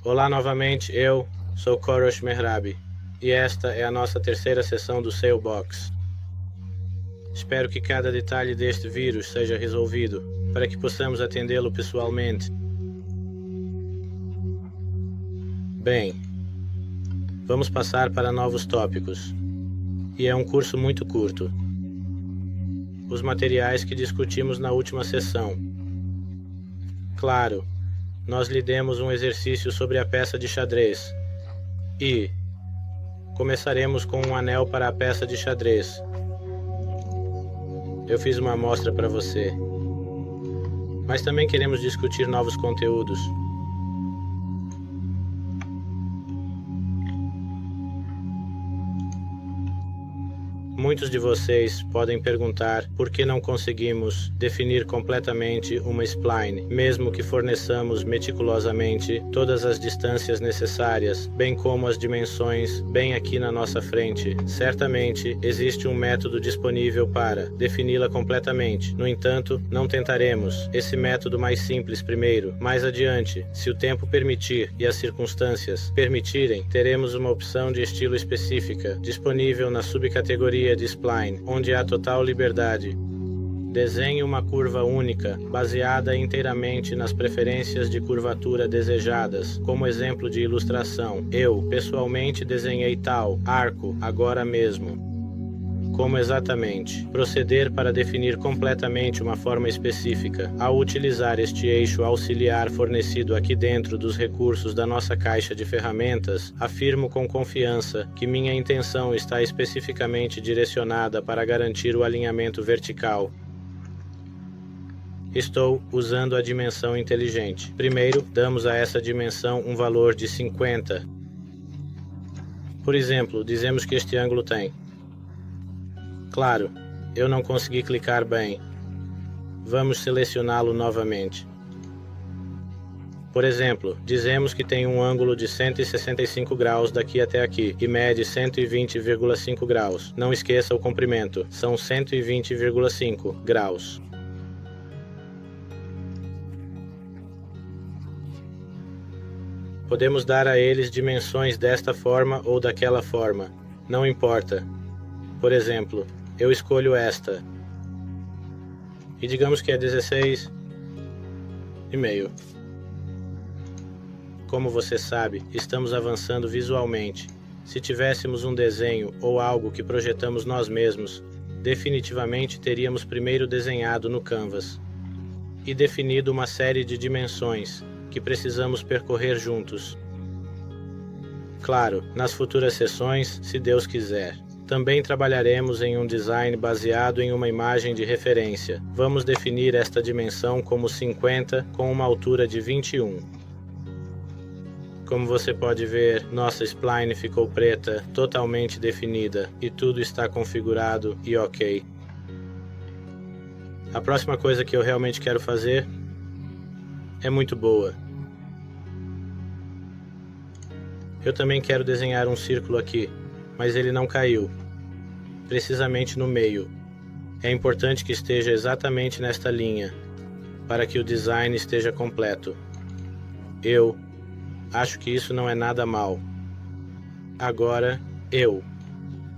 Olá novamente, eu sou Korosh Mehrabi e esta é a nossa terceira sessão do Sailbox. Espero que cada detalhe deste vírus seja resolvido, para que possamos atendê-lo pessoalmente. Bem, vamos passar para novos tópicos, e é um curso muito curto. Os materiais que discutimos na última sessão. Claro, nós lhe demos um exercício sobre a peça de xadrez, e começaremos com um anel para a peça de xadrez. Eu fiz uma amostra para você, mas também queremos discutir novos conteúdos. Muitos de vocês podem perguntar por que não conseguimos definir completamente uma spline, mesmo que forneçamos meticulosamente todas as distâncias necessárias, bem como as dimensões bem aqui na nossa frente. Certamente existe um método disponível para defini-la completamente. No entanto, não tentaremos esse método mais simples primeiro. Mais adiante, se o tempo permitir e as circunstâncias permitirem, teremos uma opção de estilo específica disponível na subcategoria de spline, onde há total liberdade. Desenhe uma curva única, baseada inteiramente nas preferências de curvatura desejadas. Como exemplo de ilustração, eu, pessoalmente, desenhei tal arco agora mesmo. Como exatamente proceder para definir completamente uma forma específica? Ao utilizar este eixo auxiliar fornecido aqui dentro dos recursos da nossa caixa de ferramentas, afirmo com confiança que minha intenção está especificamente direcionada para garantir o alinhamento vertical. Estou usando a dimensão inteligente. Primeiro, damos a essa dimensão um valor de 50. Por exemplo, dizemos que este ângulo tem. Claro, eu não consegui clicar bem. Vamos selecioná-lo novamente. Por exemplo, dizemos que tem um ângulo de 165 graus daqui até aqui e mede 120,5 graus. Não esqueça o comprimento, são 120,5 graus. Podemos dar a eles dimensões desta forma ou daquela forma, não importa. Por exemplo, eu escolho esta, e digamos que é 16,5. Como você sabe, estamos avançando visualmente. Se tivéssemos um desenho ou algo que projetamos nós mesmos, definitivamente teríamos primeiro desenhado no Canvas e definido uma série de dimensões que precisamos percorrer juntos. Claro, nas futuras sessões, se Deus quiser. Também trabalharemos em um design baseado em uma imagem de referência. Vamos definir esta dimensão como 50 com uma altura de 21. Como você pode ver, nossa spline ficou preta, totalmente definida, e tudo está configurado e ok. A próxima coisa que eu realmente quero fazer é muito boa. Eu também quero desenhar um círculo aqui, mas ele não caiu, precisamente no meio. É importante que esteja exatamente nesta linha, para que o design esteja completo. Eu acho que isso não é nada mal. Agora, eu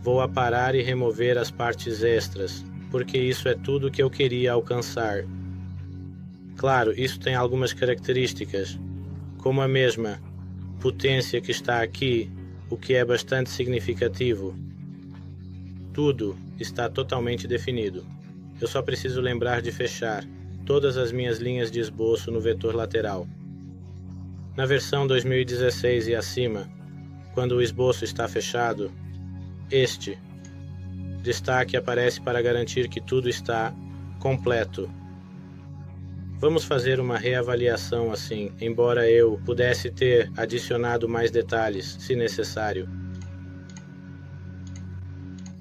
vou aparar e remover as partes extras, porque isso é tudo que eu queria alcançar. Claro, isso tem algumas características, como a mesma potência que está aqui, o que é bastante significativo. Tudo está totalmente definido. Eu só preciso lembrar de fechar todas as minhas linhas de esboço no vetor lateral. Na versão 2016 e acima, quando o esboço está fechado, este destaque aparece para garantir que tudo está completo. Vamos fazer uma reavaliação assim, embora eu pudesse ter adicionado mais detalhes, se necessário.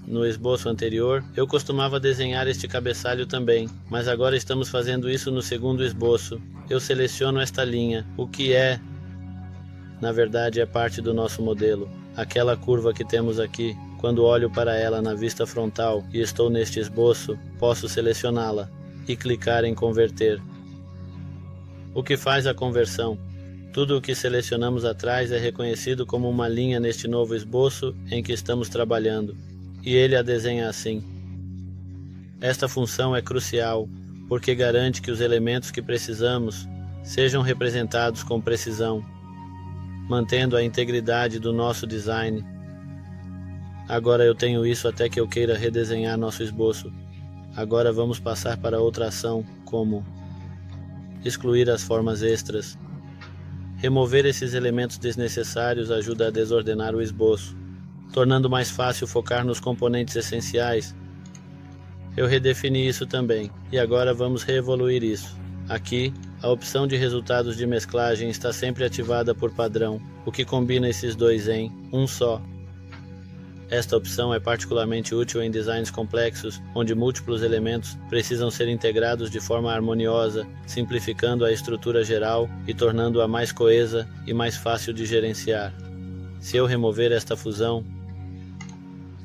No esboço anterior, eu costumava desenhar este cabeçalho também, mas agora estamos fazendo isso no segundo esboço. Eu seleciono esta linha, o que na verdade, é parte do nosso modelo. Aquela curva que temos aqui, quando olho para ela na vista frontal e estou neste esboço, posso selecioná-la e clicar em converter. O que faz a conversão? Tudo o que selecionamos atrás é reconhecido como uma linha neste novo esboço em que estamos trabalhando, e ele a desenha assim. Esta função é crucial, porque garante que os elementos que precisamos sejam representados com precisão, mantendo a integridade do nosso design. Agora eu tenho isso até que eu queira redesenhar nosso esboço. Agora vamos passar para outra ação, como excluir as formas extras. Remover esses elementos desnecessários ajuda a desordenar o esboço, tornando mais fácil focar nos componentes essenciais. Eu redefini isso também, e agora vamos reevoluir isso. Aqui, a opção de resultados de mesclagem está sempre ativada por padrão, o que combina esses dois em um só. Esta opção é particularmente útil em designs complexos, onde múltiplos elementos precisam ser integrados de forma harmoniosa, simplificando a estrutura geral e tornando-a mais coesa e mais fácil de gerenciar. Se eu remover esta fusão,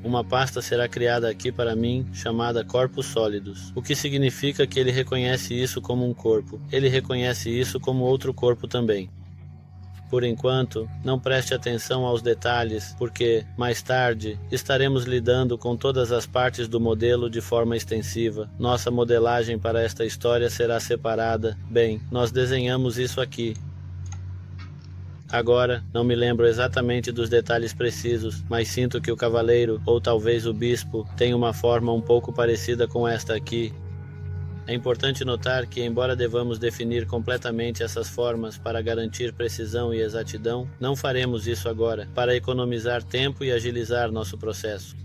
uma pasta será criada aqui para mim, chamada Corpos Sólidos, o que significa que ele reconhece isso como um corpo. Ele reconhece isso como outro corpo também. Por enquanto, não preste atenção aos detalhes, porque, mais tarde, estaremos lidando com todas as partes do modelo de forma extensiva. Nossa modelagem para esta história será separada. Bem, nós desenhamos isso aqui. Agora, não me lembro exatamente dos detalhes precisos, mas sinto que o cavaleiro, ou talvez o bispo, tem uma forma um pouco parecida com esta aqui. É importante notar que, embora devamos definir completamente essas formas para garantir precisão e exatidão, não faremos isso agora, para economizar tempo e agilizar nosso processo.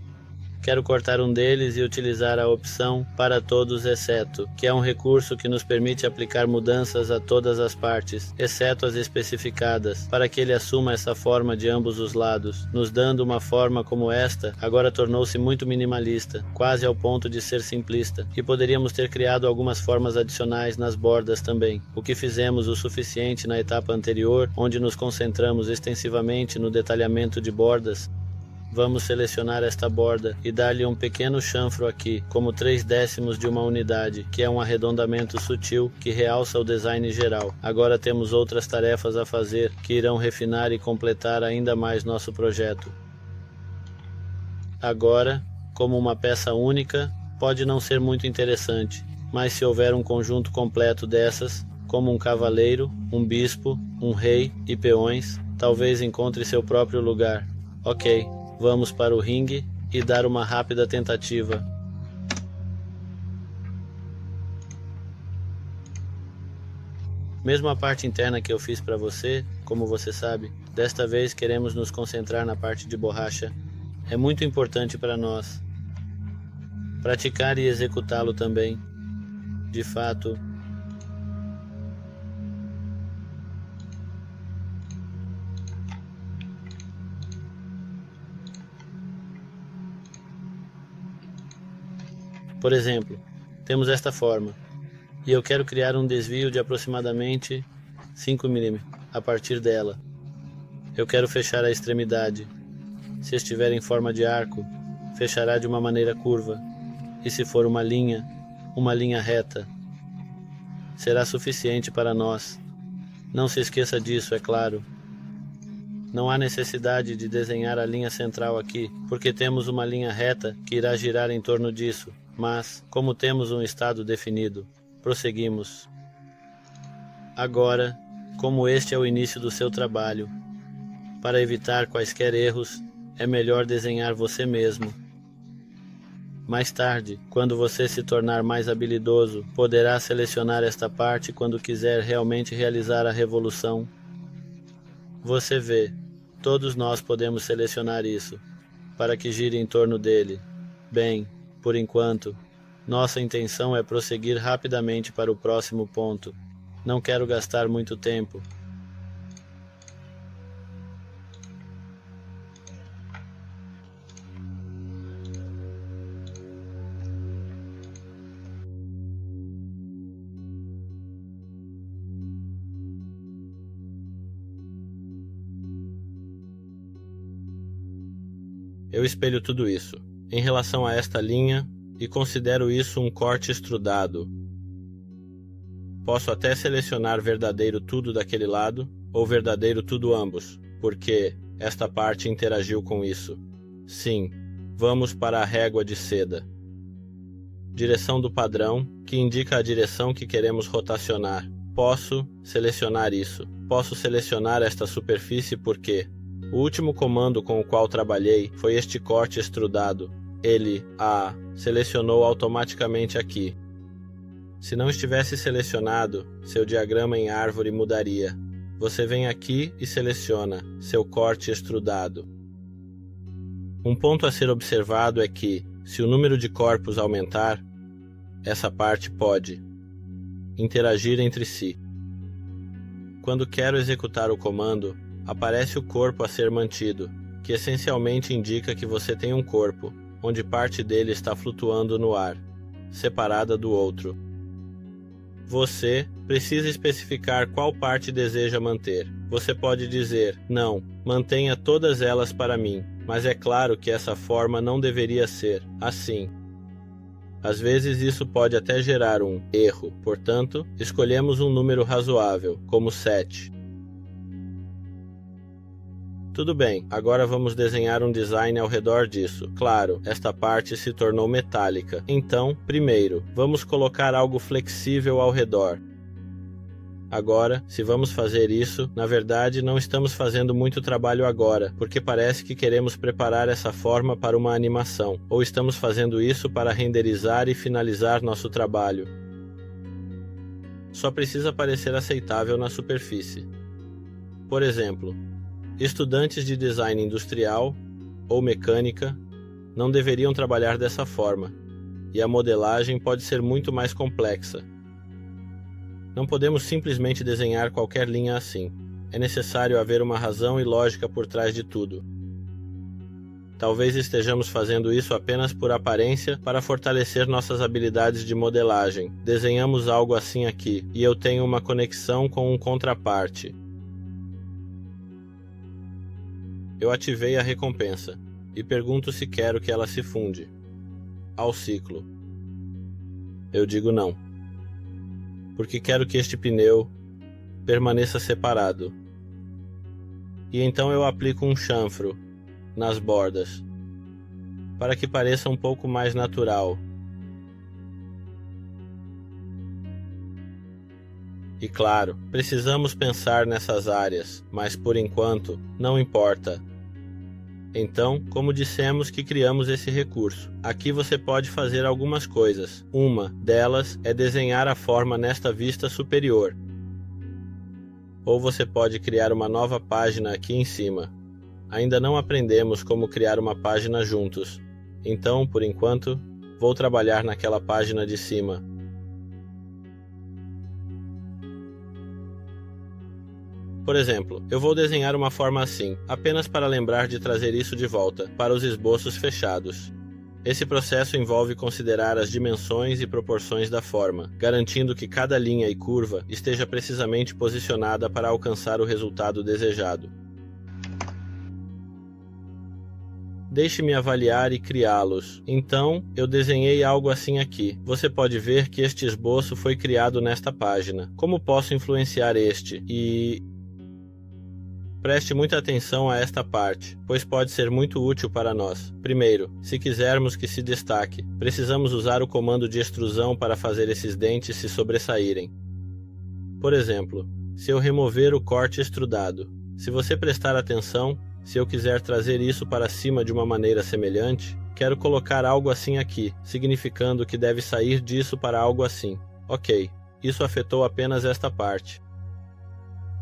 Quero cortar um deles e utilizar a opção para todos exceto, que é um recurso que nos permite aplicar mudanças a todas as partes, exceto as especificadas, para que ele assuma essa forma de ambos os lados, nos dando uma forma como esta. Agora tornou-se muito minimalista, quase ao ponto de ser simplista, e poderíamos ter criado algumas formas adicionais nas bordas também, o que fizemos o suficiente na etapa anterior, onde nos concentramos extensivamente no detalhamento de bordas. Vamos selecionar esta borda e dar-lhe um pequeno chanfro aqui, como 3/10 de uma unidade, que é um arredondamento sutil que realça o design geral. Agora temos outras tarefas a fazer, que irão refinar e completar ainda mais nosso projeto. Agora, como uma peça única, pode não ser muito interessante, mas se houver um conjunto completo dessas, como um cavaleiro, um bispo, um rei e peões, talvez encontre seu próprio lugar. Ok. Vamos para o ringue e dar uma rápida tentativa. Mesmo a parte interna que eu fiz para você, como você sabe, desta vez queremos nos concentrar na parte de borracha. É muito importante para nós. Praticar e executá-lo também. De fato, por exemplo, temos esta forma, e eu quero criar um desvio de aproximadamente 5 mm a partir dela. Eu quero fechar a extremidade. Se estiver em forma de arco, fechará de uma maneira curva, e se for uma linha reta. Será suficiente para nós. Não se esqueça disso, é claro. Não há necessidade de desenhar a linha central aqui, porque temos uma linha reta que irá girar em torno disso. Mas, como temos um estado definido, prosseguimos. Agora, como este é o início do seu trabalho, para evitar quaisquer erros, é melhor desenhar você mesmo. Mais tarde, quando você se tornar mais habilidoso, poderá selecionar esta parte quando quiser realmente realizar a revolução. Você vê, todos nós podemos selecionar isso, para que gire em torno dele. Bem, por enquanto, nossa intenção é prosseguir rapidamente para o próximo ponto. Não quero gastar muito tempo. Eu espelho tudo isso em relação a esta linha e considero isso um corte extrudado. Posso até selecionar verdadeiro tudo daquele lado ou verdadeiro tudo ambos, porque esta parte interagiu com isso. Sim, vamos para a régua de seda. Direção do padrão, que indica a direção que queremos rotacionar. Posso selecionar isso. Posso selecionar esta superfície porque o último comando com o qual trabalhei foi este corte extrudado. Ele selecionou automaticamente aqui. Se não estivesse selecionado, seu diagrama em árvore mudaria. Você vem aqui e seleciona seu corte extrudado. Um ponto a ser observado é que, se o número de corpos aumentar, essa parte pode interagir entre si. Quando quero executar o comando, aparece o corpo a ser mantido, que essencialmente indica que você tem um corpo, onde parte dele está flutuando no ar, separada do outro. Você precisa especificar qual parte deseja manter. Você pode dizer, não, mantenha todas elas para mim, mas é claro que essa forma não deveria ser assim. Às vezes isso pode até gerar um erro, portanto, escolhemos um número razoável, como 7. Tudo bem, agora vamos desenhar um design ao redor disso. Claro, esta parte se tornou metálica. Então, primeiro, vamos colocar algo flexível ao redor. Agora, se vamos fazer isso, na verdade não estamos fazendo muito trabalho agora, porque parece que queremos preparar essa forma para uma animação, ou estamos fazendo isso para renderizar e finalizar nosso trabalho. Só precisa parecer aceitável na superfície. Por exemplo, estudantes de design industrial ou mecânica não deveriam trabalhar dessa forma, e a modelagem pode ser muito mais complexa. Não podemos simplesmente desenhar qualquer linha assim. É necessário haver uma razão e lógica por trás de tudo. Talvez estejamos fazendo isso apenas por aparência para fortalecer nossas habilidades de modelagem. Desenhamos algo assim aqui, e eu tenho uma conexão com um contraparte. Eu ativei a recompensa, e pergunto se quero que ela se funde ao ciclo. Eu digo não, porque quero que este pneu permaneça separado. E então eu aplico um chanfro nas bordas, para que pareça um pouco mais natural. E claro, precisamos pensar nessas áreas, mas por enquanto, não importa. Então, como dissemos que criamos esse recurso, aqui você pode fazer algumas coisas. Uma delas é desenhar a forma nesta vista superior. Ou você pode criar uma nova página aqui em cima. Ainda não aprendemos como criar uma página juntos. Então, por enquanto, vou trabalhar naquela página de cima. Por exemplo, eu vou desenhar uma forma assim, apenas para lembrar de trazer isso de volta, para os esboços fechados. Esse processo envolve considerar as dimensões e proporções da forma, garantindo que cada linha e curva esteja precisamente posicionada para alcançar o resultado desejado. Deixe-me avaliar e criá-los. Então, eu desenhei algo assim aqui. Você pode ver que este esboço foi criado nesta página. Como posso influenciar este? Preste muita atenção a esta parte, pois pode ser muito útil para nós. Primeiro, se quisermos que se destaque, precisamos usar o comando de extrusão para fazer esses dentes se sobressaírem. Por exemplo, se eu remover o corte extrudado, se você prestar atenção, se eu quiser trazer isso para cima de uma maneira semelhante, quero colocar algo assim aqui, significando que deve sair disso para algo assim. Ok, isso afetou apenas esta parte.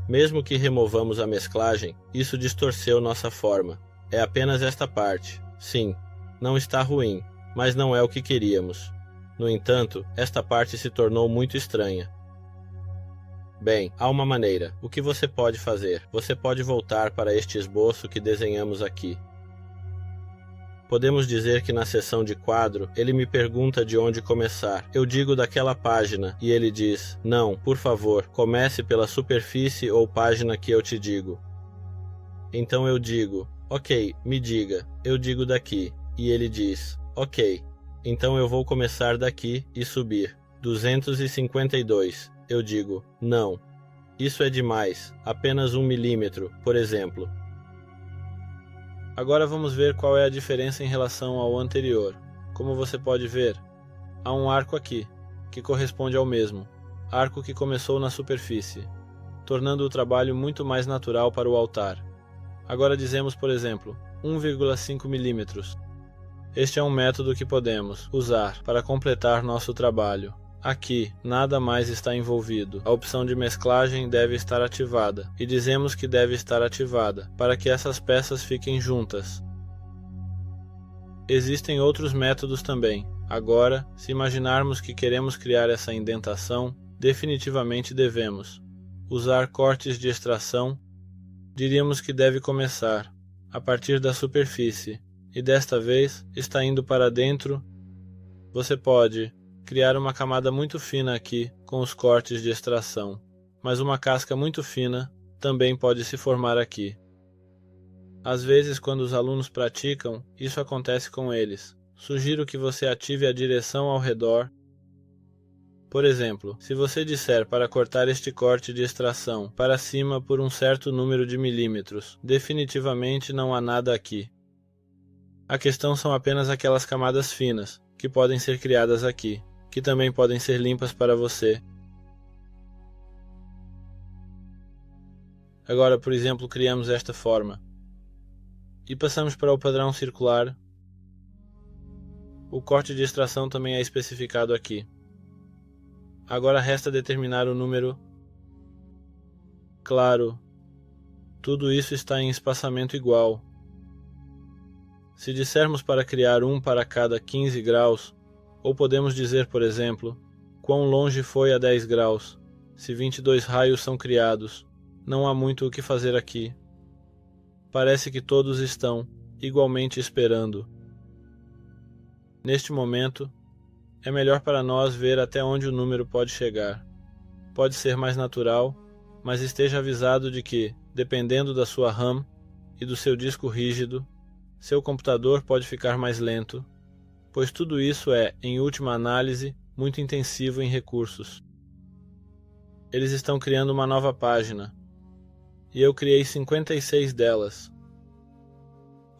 Mesmo que removamos a mesclagem, isso distorceu nossa forma. É apenas esta parte. Sim, não está ruim, mas não é o que queríamos. No entanto, esta parte se tornou muito estranha. Bem, há uma maneira. O que você pode fazer? Você pode voltar para este esboço que desenhamos aqui. Podemos dizer que na seção de quadro, ele me pergunta de onde começar. Eu digo daquela página, e ele diz, não, por favor, comece pela superfície ou página que eu te digo. Então eu digo, ok, me diga, eu digo daqui, e ele diz, ok, então eu vou começar daqui e subir. 252, eu digo, não. Isso é demais, apenas 1 milímetro, por exemplo. Agora vamos ver qual é a diferença em relação ao anterior. Como você pode ver, há um arco aqui, que corresponde ao mesmo, arco que começou na superfície, tornando o trabalho muito mais natural para o altar. Agora dizemos, por exemplo, 1,5 milímetros. Este é um método que podemos usar para completar nosso trabalho. Aqui, nada mais está envolvido. A opção de mesclagem deve estar ativada, e dizemos que deve estar ativada, para que essas peças fiquem juntas. Existem outros métodos também. Agora, se imaginarmos que queremos criar essa indentação, definitivamente devemos usar cortes de extração. Diríamos que deve começar a partir da superfície, e desta vez está indo para dentro. Você pode criar uma camada muito fina aqui com os cortes de extração, mas uma casca muito fina também pode se formar aqui. Às vezes, quando os alunos praticam, isso acontece com eles. Sugiro que você ative a direção ao redor. Por exemplo, se você disser para cortar este corte de extração para cima por um certo número de milímetros, definitivamente não há nada aqui. A questão são apenas aquelas camadas finas, que podem ser criadas aqui, que também podem ser limpas para você. Agora, por exemplo, criamos esta forma. E passamos para o padrão circular. O corte de extração também é especificado aqui. Agora resta determinar o número. Claro, tudo isso está em espaçamento igual. Se dissermos para criar um para cada 15 graus, ou podemos dizer, por exemplo, quão longe foi a 10 graus, se 22 raios são criados, não há muito o que fazer aqui. Parece que todos estão igualmente esperando. Neste momento, é melhor para nós ver até onde o número pode chegar. Pode ser mais natural, mas esteja avisado de que, dependendo da sua RAM e do seu disco rígido, seu computador pode ficar mais lento, pois tudo isso é, em última análise, muito intensivo em recursos. Eles estão criando uma nova página, e eu criei 56 delas.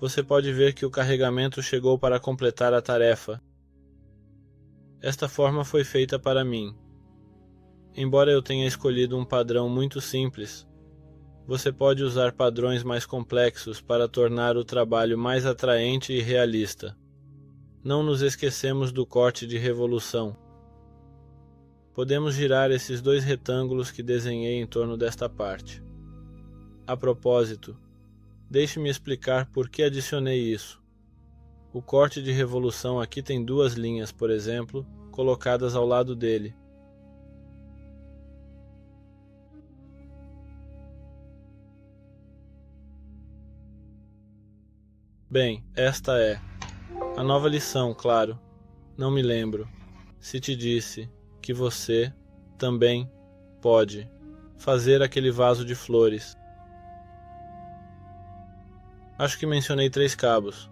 Você pode ver que o carregamento chegou para completar a tarefa. Esta forma foi feita para mim. Embora eu tenha escolhido um padrão muito simples, você pode usar padrões mais complexos para tornar o trabalho mais atraente e realista. Não nos esquecemos do corte de revolução. Podemos girar esses dois retângulos que desenhei em torno desta parte. A propósito, deixe-me explicar por que adicionei isso. O corte de revolução aqui tem duas linhas, por exemplo, colocadas ao lado dele. Bem, esta é a nova lição, claro. Não me lembro se te disse que você também pode fazer aquele vaso de flores. Acho que mencionei 3 cabos,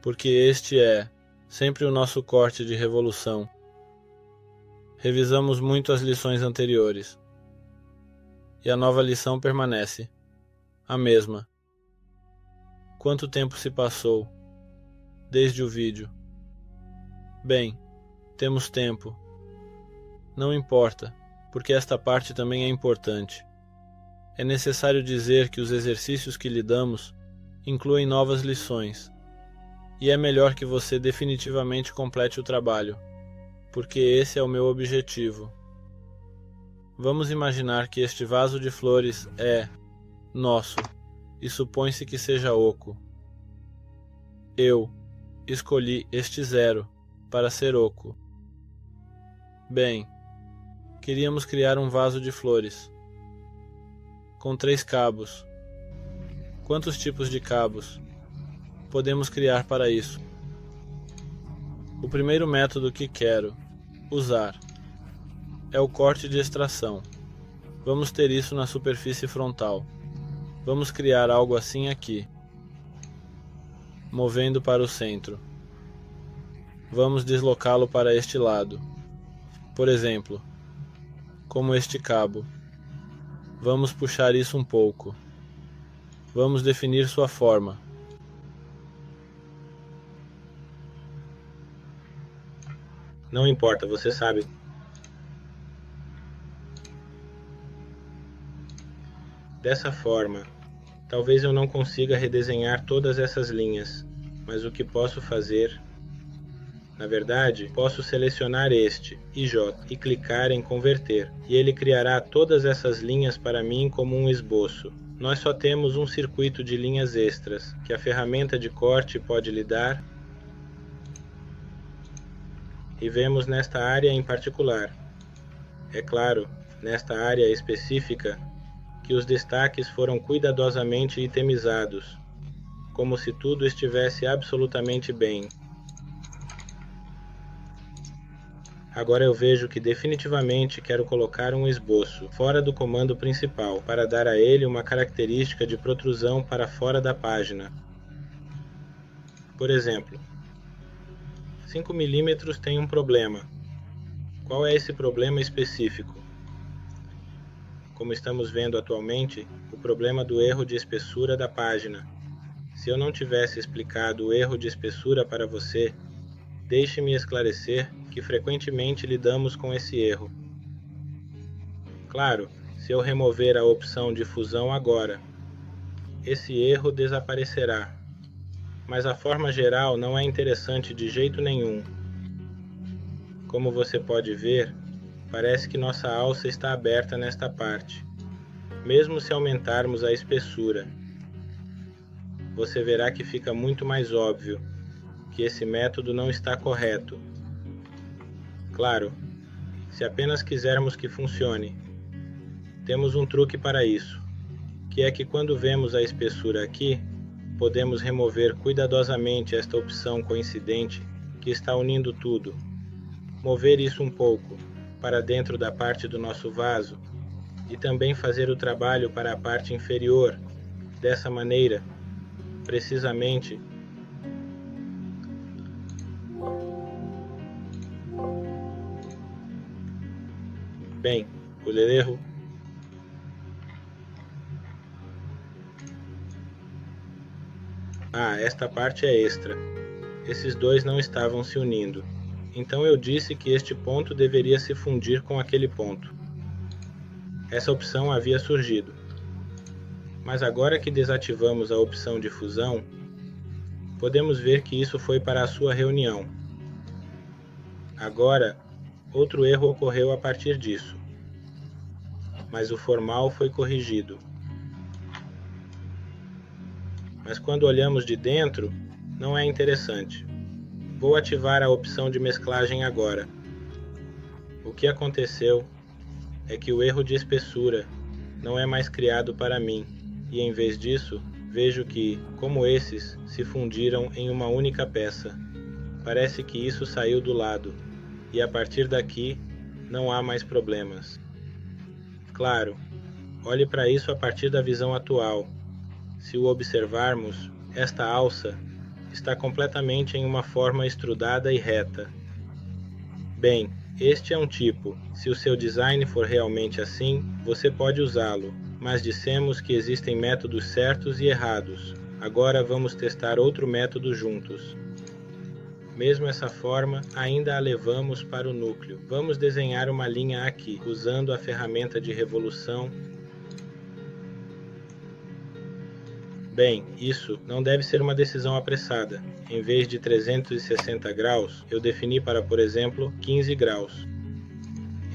porque este é sempre o nosso corte de revolução. Revisamos muito as lições anteriores, e a nova lição permanece a mesma. Quanto tempo se passou desde o vídeo? Bem, temos tempo. Não importa, porque esta parte também é importante. É necessário dizer que os exercícios que lhe damos incluem novas lições, e é melhor que você definitivamente complete o trabalho, porque esse é o meu objetivo. Vamos imaginar que este vaso de flores é nosso, e supõe-se que seja oco. Eu escolhi este 0 para ser oco. Bem, queríamos criar um vaso de flores com 3 cabos. Quantos tipos de cabos podemos criar para isso? O primeiro método que quero usar é o corte de extração. Vamos ter isso na superfície frontal. Vamos criar algo assim aqui, movendo para o centro. Vamos deslocá-lo para este lado. Por exemplo, como este cabo. Vamos puxar isso um pouco. Vamos definir sua forma. Não importa, você sabe. Dessa forma, talvez eu não consiga redesenhar todas essas linhas, mas o que posso fazer? Na verdade, posso selecionar este, IJ, e clicar em converter, e ele criará todas essas linhas para mim como um esboço. Nós só temos um circuito de linhas extras, que a ferramenta de corte pode lhe dar, e vemos nesta área em particular. É claro, nesta área específica, que os destaques foram cuidadosamente itemizados, como se tudo estivesse absolutamente bem. Agora eu vejo que definitivamente quero colocar um esboço fora do comando principal, para dar a ele uma característica de protrusão para fora da página. Por exemplo, 5 mm tem um problema. Qual é esse problema específico? Como estamos vendo atualmente, o problema do erro de espessura da página. Se eu não tivesse explicado o erro de espessura para você, deixe-me esclarecer que frequentemente lidamos com esse erro. Claro, se eu remover a opção de fusão agora, esse erro desaparecerá. Mas a forma geral não é interessante de jeito nenhum. Como você pode ver, parece que nossa alça está aberta nesta parte, mesmo se aumentarmos a espessura. Você verá que fica muito mais óbvio que esse método não está correto. Claro, se apenas quisermos que funcione, temos um truque para isso, que é que quando vemos a espessura aqui, podemos remover cuidadosamente esta opção coincidente que está unindo tudo. Mover isso um pouco para dentro da parte do nosso vaso e também fazer o trabalho para a parte inferior. Dessa maneira, precisamente, bem, o erro. Esta parte é extra. Esses dois não estavam se unindo. Então eu disse que este ponto deveria se fundir com aquele ponto. Essa opção havia surgido. Mas agora que desativamos a opção de fusão, podemos ver que isso foi para a sua reunião. Agora, outro erro ocorreu a partir disso. Mas o formal foi corrigido. Mas quando olhamos de dentro, não é interessante. Vou ativar a opção de mesclagem agora. O que aconteceu é que o erro de espessura não é mais criado para mim, e em vez disso, vejo que, como esses, se fundiram em uma única peça. Parece que isso saiu do lado, e a partir daqui, não há mais problemas. Claro, olhe para isso a partir da visão atual. Se o observarmos, esta alça está completamente em uma forma estrudada e reta. Bem, este é um tipo. Se o seu design for realmente assim, você pode usá-lo, mas dissemos que existem métodos certos e errados. Agora vamos testar outro método juntos. Mesmo essa forma, ainda a levamos para o núcleo. Vamos desenhar uma linha aqui, usando a ferramenta de revolução. Bem, isso não deve ser uma decisão apressada. Em vez de 360 graus, eu defini para, por exemplo, 15 graus.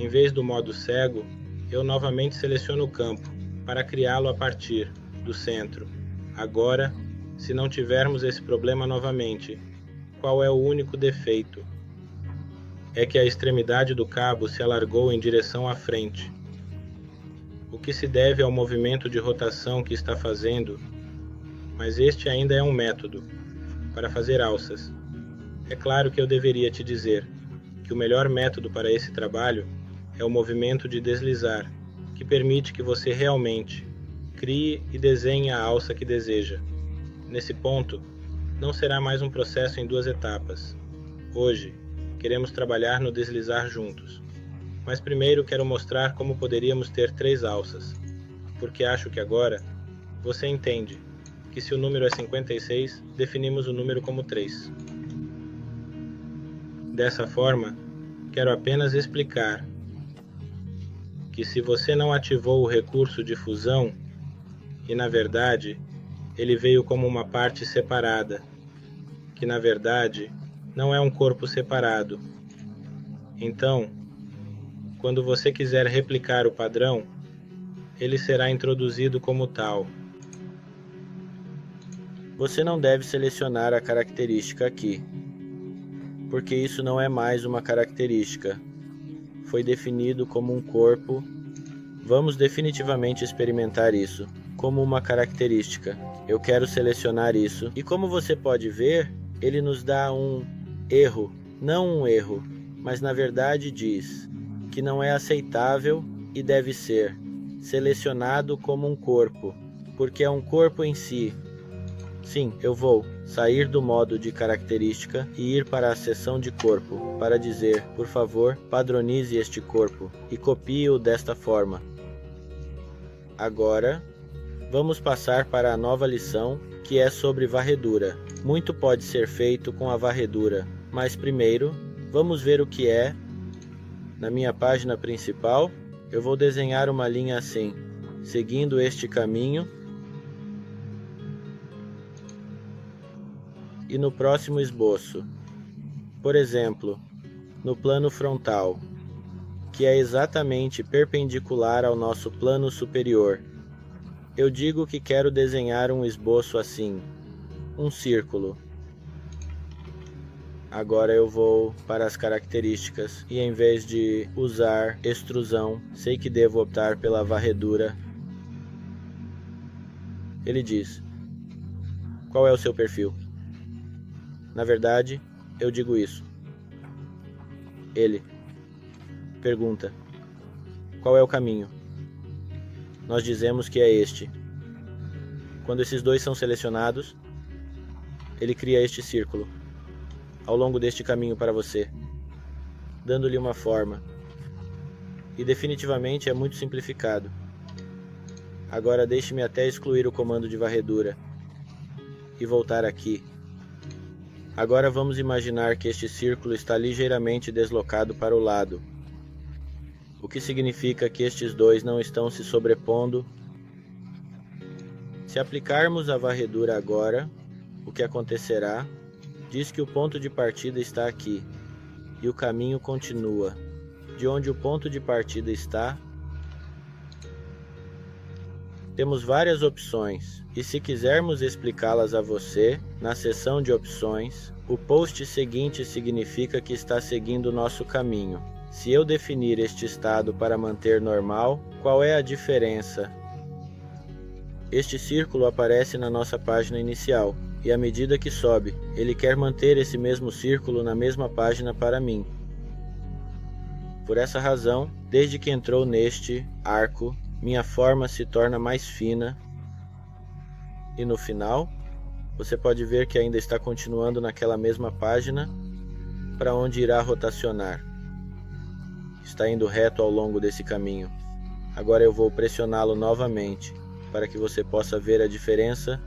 Em vez do modo cego, eu novamente seleciono o campo, para criá-lo a partir do centro. Agora, se não tivermos esse problema novamente, qual é o único defeito? É que a extremidade do cabo se alargou em direção à frente. O que se deve ao movimento de rotação que está fazendo, mas este ainda é um método para fazer alças. É claro que eu deveria te dizer que o melhor método para esse trabalho é o movimento de deslizar, que permite que você realmente crie e desenhe a alça que deseja. Nesse ponto, não será mais um processo em duas etapas. Hoje, queremos trabalhar no deslizar juntos. Mas primeiro quero mostrar como poderíamos ter 3 alças. porque acho que agora você entende que se o número é 56, definimos o número como 3. Dessa forma, quero apenas explicar que se você não ativou o recurso de fusão, e na verdade ele veio como uma parte separada, que na verdade não é um corpo separado. Então, quando você quiser replicar o padrão, ele será introduzido como tal. Você não deve selecionar a característica aqui, porque isso não é mais uma característica. Foi definido como um corpo. Vamos definitivamente experimentar isso como uma característica. Eu quero selecionar isso. E como você pode ver, ele nos dá um erro. Não um erro, mas na verdade diz que não é aceitável e deve ser selecionado como um corpo, porque é um corpo em si. Sim, eu vou sair do modo de característica e ir para a seção de corpo, para dizer, por favor, padronize este corpo e copie-o desta forma. Agora, vamos passar para a nova lição, que é sobre varredura. Muito pode ser feito com a varredura, mas primeiro, vamos ver o que é. Na minha página principal, eu vou desenhar uma linha assim, seguindo este caminho. E no próximo esboço, por exemplo, no plano frontal, que é exatamente perpendicular ao nosso plano superior, eu digo que quero desenhar um esboço assim, um círculo. Agora eu vou para as características e em vez de usar extrusão, sei que devo optar pela varredura. Ele diz: qual é o seu perfil? Na verdade, eu digo isso. Ele pergunta: qual é o caminho? Nós dizemos que é este. Quando esses dois são selecionados, ele cria este círculo ao longo deste caminho para você, dando-lhe uma forma. E definitivamente é muito simplificado. Agora deixe-me até excluir o comando de varredura e voltar aqui. Agora vamos imaginar que este círculo está ligeiramente deslocado para o lado, o que significa que estes dois não estão se sobrepondo. Se aplicarmos a varredura agora, o que acontecerá? Diz que o ponto de partida está aqui, e o caminho continua. De onde o ponto de partida está, temos várias opções, e se quisermos explicá-las a você, na seção de opções, o post seguinte significa que está seguindo o nosso caminho. Se eu definir este estado para manter normal, qual é a diferença? Este círculo aparece na nossa página inicial, e à medida que sobe, ele quer manter esse mesmo círculo na mesma página para mim. Por essa razão, desde que entrou neste arco, minha forma se torna mais fina, e no final, você pode ver que ainda está continuando naquela mesma página, para onde irá rotacionar. Está indo reto ao longo desse caminho. Agora eu vou pressioná-lo novamente, para que você possa ver a diferença.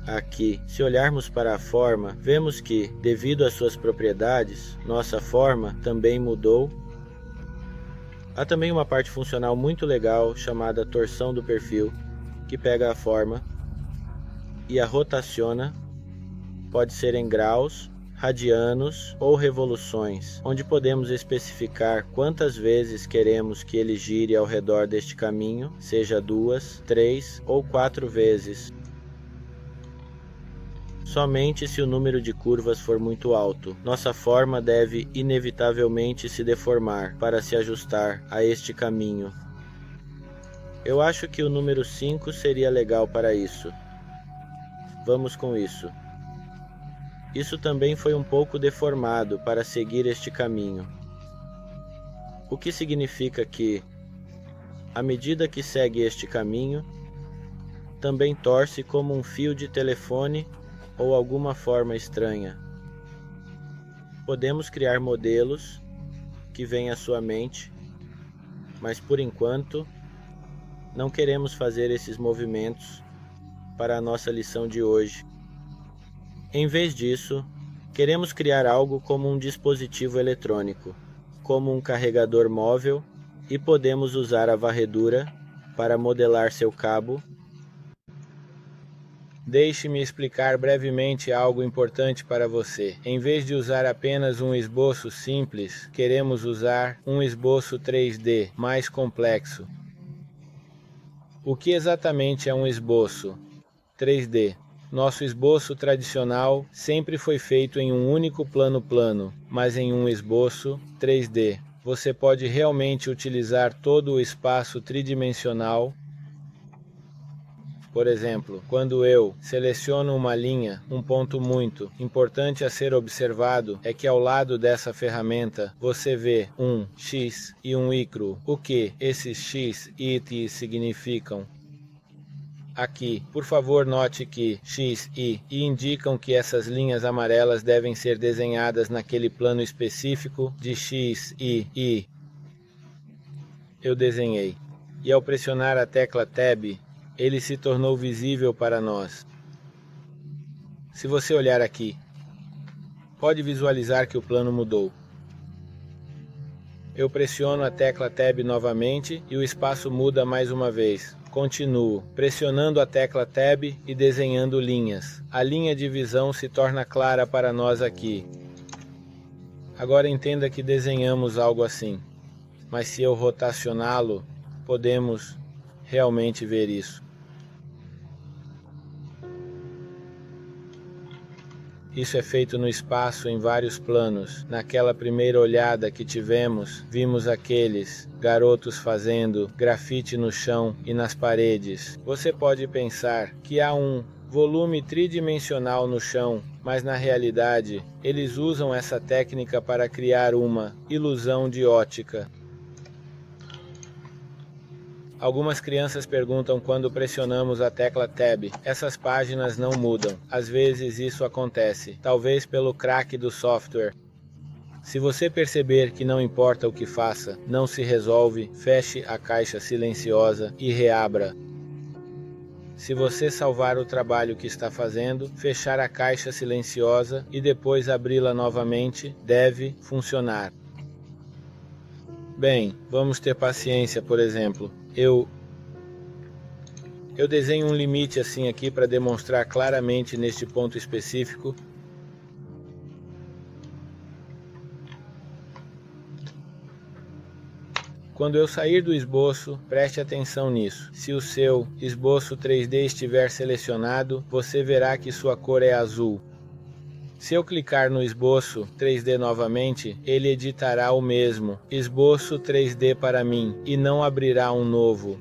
Aqui, se olharmos para a forma, vemos que, devido às suas propriedades, nossa forma também mudou. Há também uma parte funcional muito legal chamada torção do perfil, que pega a forma e a rotaciona. Pode ser em graus, radianos ou revoluções, onde podemos especificar quantas vezes queremos que ele gire ao redor deste caminho, seja 2, 3 ou 4 vezes. Somente se o número de curvas for muito alto, nossa forma deve inevitavelmente se deformar para se ajustar a este caminho. Eu acho que o número 5 seria legal para isso. Vamos com isso. Isso também foi um pouco deformado para seguir este caminho. O que significa que, à medida que segue este caminho, também torce como um fio de telefone ou alguma forma estranha. Podemos criar modelos que vêm à sua mente mas por enquanto não queremos fazer esses movimentos para a nossa lição de hoje. Em vez disso, queremos criar algo como um dispositivo eletrônico, como um carregador móvel, e podemos usar a varredura para modelar seu cabo. Deixe-me explicar brevemente algo importante para você. Em vez de usar apenas um esboço simples, queremos usar um esboço 3D mais complexo. O que exatamente é um esboço 3D? Nosso esboço tradicional sempre foi feito em um único plano, mas em um esboço 3D, você pode realmente utilizar todo o espaço tridimensional. Por exemplo, quando eu seleciono uma linha, um ponto muito importante a ser observado é que ao lado dessa ferramenta você vê um X e um Y. O que esses X e Y significam? Aqui, por favor, note que X e Y indicam que essas linhas amarelas devem ser desenhadas naquele plano específico de X e Y. Eu desenhei. E ao pressionar a tecla Tab, ele se tornou visível para nós. Se você olhar aqui, pode visualizar que o plano mudou. Eu pressiono a tecla Tab novamente e o espaço muda mais uma vez. Continuo pressionando a tecla Tab e desenhando linhas. A linha de visão se torna clara para nós aqui. Agora entenda que desenhamos algo assim, mas se eu rotacioná-lo, podemos realmente ver isso. Isso é feito no espaço em vários planos. Naquela primeira olhada que tivemos, vimos aqueles garotos fazendo grafite no chão e nas paredes. Você pode pensar que há um volume tridimensional no chão, mas na realidade, eles usam essa técnica para criar uma ilusão de ótica. Algumas crianças perguntam quando pressionamos a tecla Tab. Essas páginas não mudam. Às vezes isso acontece, talvez pelo crack do software. Se você perceber que não importa o que faça, não se resolve, feche a caixa silenciosa e reabra. Se você salvar o trabalho que está fazendo, fechar a caixa silenciosa e depois abri-la novamente, deve funcionar. Bem, vamos ter paciência, por exemplo. Eu desenho um limite assim aqui para demonstrar claramente neste ponto específico. Quando eu sair do esboço, preste atenção nisso. Se o seu esboço 3D estiver selecionado, você verá que sua cor é azul. Se eu clicar no esboço 3D novamente, ele editará o mesmo esboço 3D para mim e não abrirá um novo.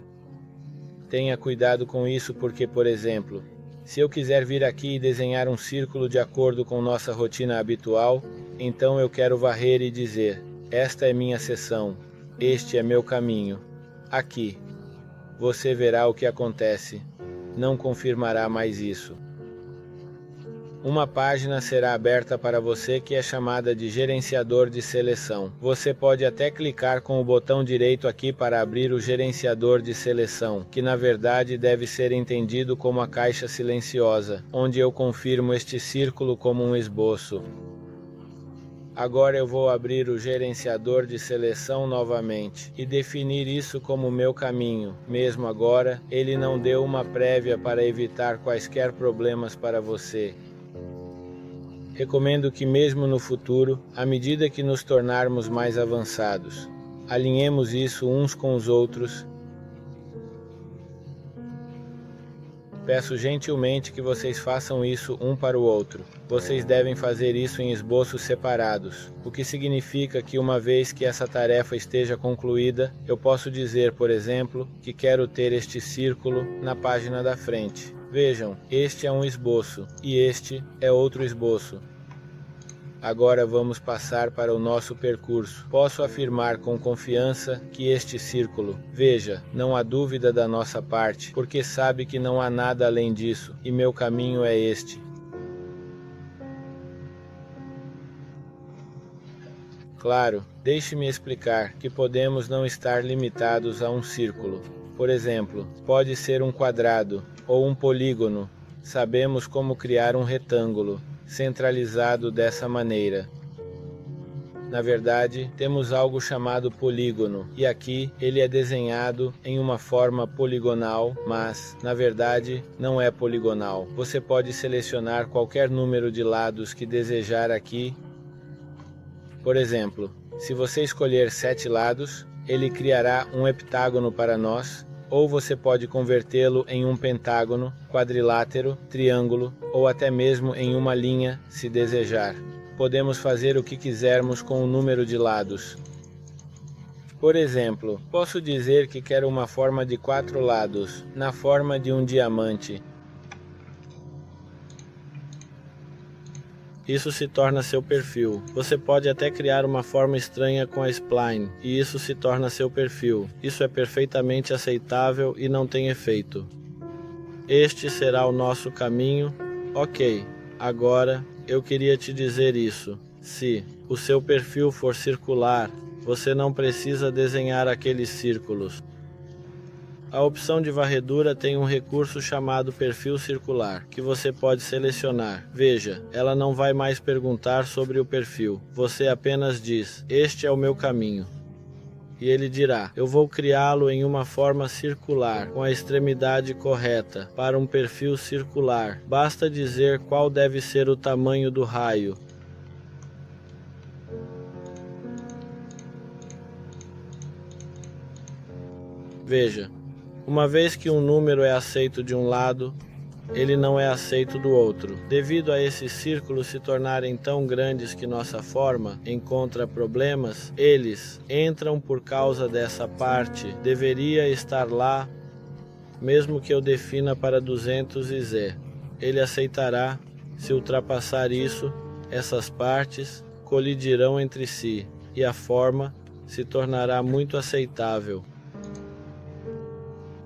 Tenha cuidado com isso porque, por exemplo, se eu quiser vir aqui e desenhar um círculo de acordo com nossa rotina habitual, então eu quero varrer e dizer: esta é minha seção, este é meu caminho. Aqui, você verá o que acontece. Não confirmará mais isso. Uma página será aberta para você que é chamada de gerenciador de seleção. Você pode até clicar com o botão direito aqui para abrir o gerenciador de seleção, que na verdade deve ser entendido como a caixa silenciosa, onde eu confirmo este círculo como um esboço. Agora eu vou abrir o gerenciador de seleção novamente e definir isso como meu caminho. Mesmo agora, ele não deu uma prévia para evitar quaisquer problemas para você. Recomendo que mesmo no futuro, à medida que nos tornarmos mais avançados, alinhemos isso uns com os outros. Peço gentilmente que vocês façam isso um para o outro. Vocês devem fazer isso em esboços separados, o que significa que uma vez que essa tarefa esteja concluída, eu posso dizer, por exemplo, que quero ter este círculo na página da frente. Vejam, este é um esboço e este é outro esboço. Agora vamos passar para o nosso percurso. Posso afirmar com confiança que este círculo, veja, não há dúvida da nossa parte, porque sabe que não há nada além disso, e meu caminho é este. Claro, deixe-me explicar que podemos não estar limitados a um círculo. Por exemplo, pode ser um quadrado ou um polígono. Sabemos como criar um retângulo, centralizado dessa maneira. Na verdade, temos algo chamado polígono, e aqui ele é desenhado em uma forma poligonal, mas, na verdade, não é poligonal. Você pode selecionar qualquer número de lados que desejar aqui. Por exemplo, se você escolher 7 lados, ele criará um heptágono para nós, ou você pode convertê-lo em um pentágono, quadrilátero, triângulo, ou até mesmo em uma linha, se desejar. Podemos fazer o que quisermos com o número de lados. Por exemplo, posso dizer que quero uma forma de 4 lados, na forma de um diamante. Isso se torna seu perfil. Você pode até criar uma forma estranha com a spline, e isso se torna seu perfil. Isso é perfeitamente aceitável e não tem efeito. Este será o nosso caminho. Ok, agora eu queria te dizer isso. Se o seu perfil for circular, você não precisa desenhar aqueles círculos. A opção de varredura tem um recurso chamado perfil circular, que você pode selecionar. Veja, ela não vai mais perguntar sobre o perfil. Você apenas diz, este é o meu caminho. E ele dirá, eu vou criá-lo em uma forma circular, com a extremidade correta, para um perfil circular. Basta dizer qual deve ser o tamanho do raio. Veja, uma vez que um número é aceito de um lado, ele não é aceito do outro. Devido a esses círculos se tornarem tão grandes que nossa forma encontra problemas, eles entram por causa dessa parte. Deveria estar lá, mesmo que eu defina para 200 e Z. Ele aceitará. Se ultrapassar isso, essas partes colidirão entre si, e a forma se tornará muito aceitável.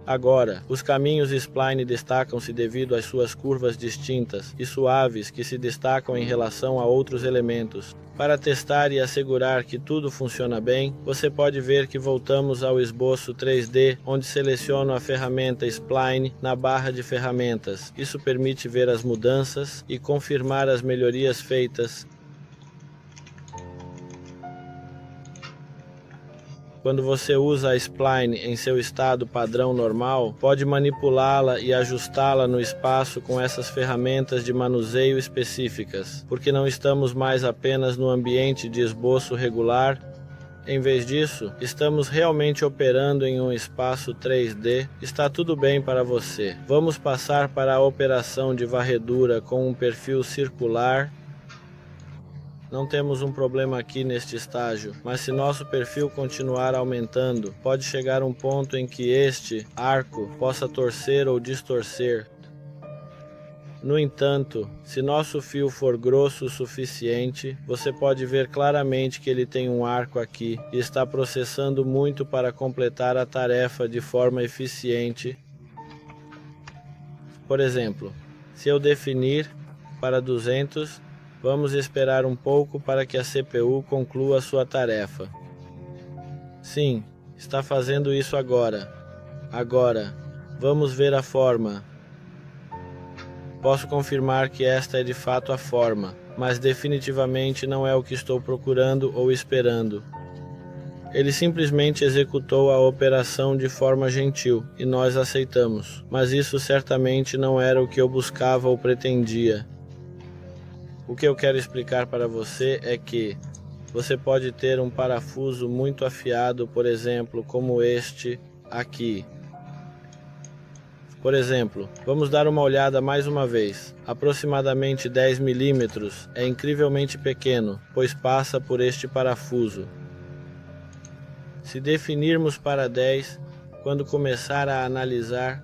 Agora, os caminhos spline destacam-se devido às suas curvas distintas e suaves que se destacam em relação a outros elementos. Para testar e assegurar que tudo funciona bem, você pode ver que voltamos ao esboço 3D, onde seleciono a ferramenta Spline na barra de ferramentas. Isso permite ver as mudanças e confirmar as melhorias feitas. Quando você usa a spline em seu estado padrão normal, pode manipulá-la e ajustá-la no espaço com essas ferramentas de manuseio específicas, porque não estamos mais apenas no ambiente de esboço regular. Em vez disso, estamos realmente operando em um espaço 3D. Está tudo bem para você. Vamos passar para a operação de varredura com um perfil circular. Não temos um problema aqui neste estágio, mas se nosso perfil continuar aumentando, pode chegar um ponto em que este arco possa torcer ou distorcer. No entanto, se nosso fio for grosso o suficiente, você pode ver claramente que ele tem um arco aqui e está processando muito para completar a tarefa de forma eficiente. Por exemplo, se eu definir para 200, vamos esperar um pouco para que a CPU conclua sua tarefa. Sim, está fazendo isso agora. Agora, vamos ver a forma. Posso confirmar que esta é de fato a forma, mas definitivamente não é o que estou procurando ou esperando. Ele simplesmente executou a operação de forma gentil, e nós aceitamos, mas isso certamente não era o que eu buscava ou pretendia. O que eu quero explicar para você é que você pode ter um parafuso muito afiado, por exemplo, como este aqui. Por exemplo, vamos dar uma olhada mais uma vez. Aproximadamente 10 milímetros é incrivelmente pequeno, pois passa por este parafuso. Se definirmos para 10, quando começar a analisar,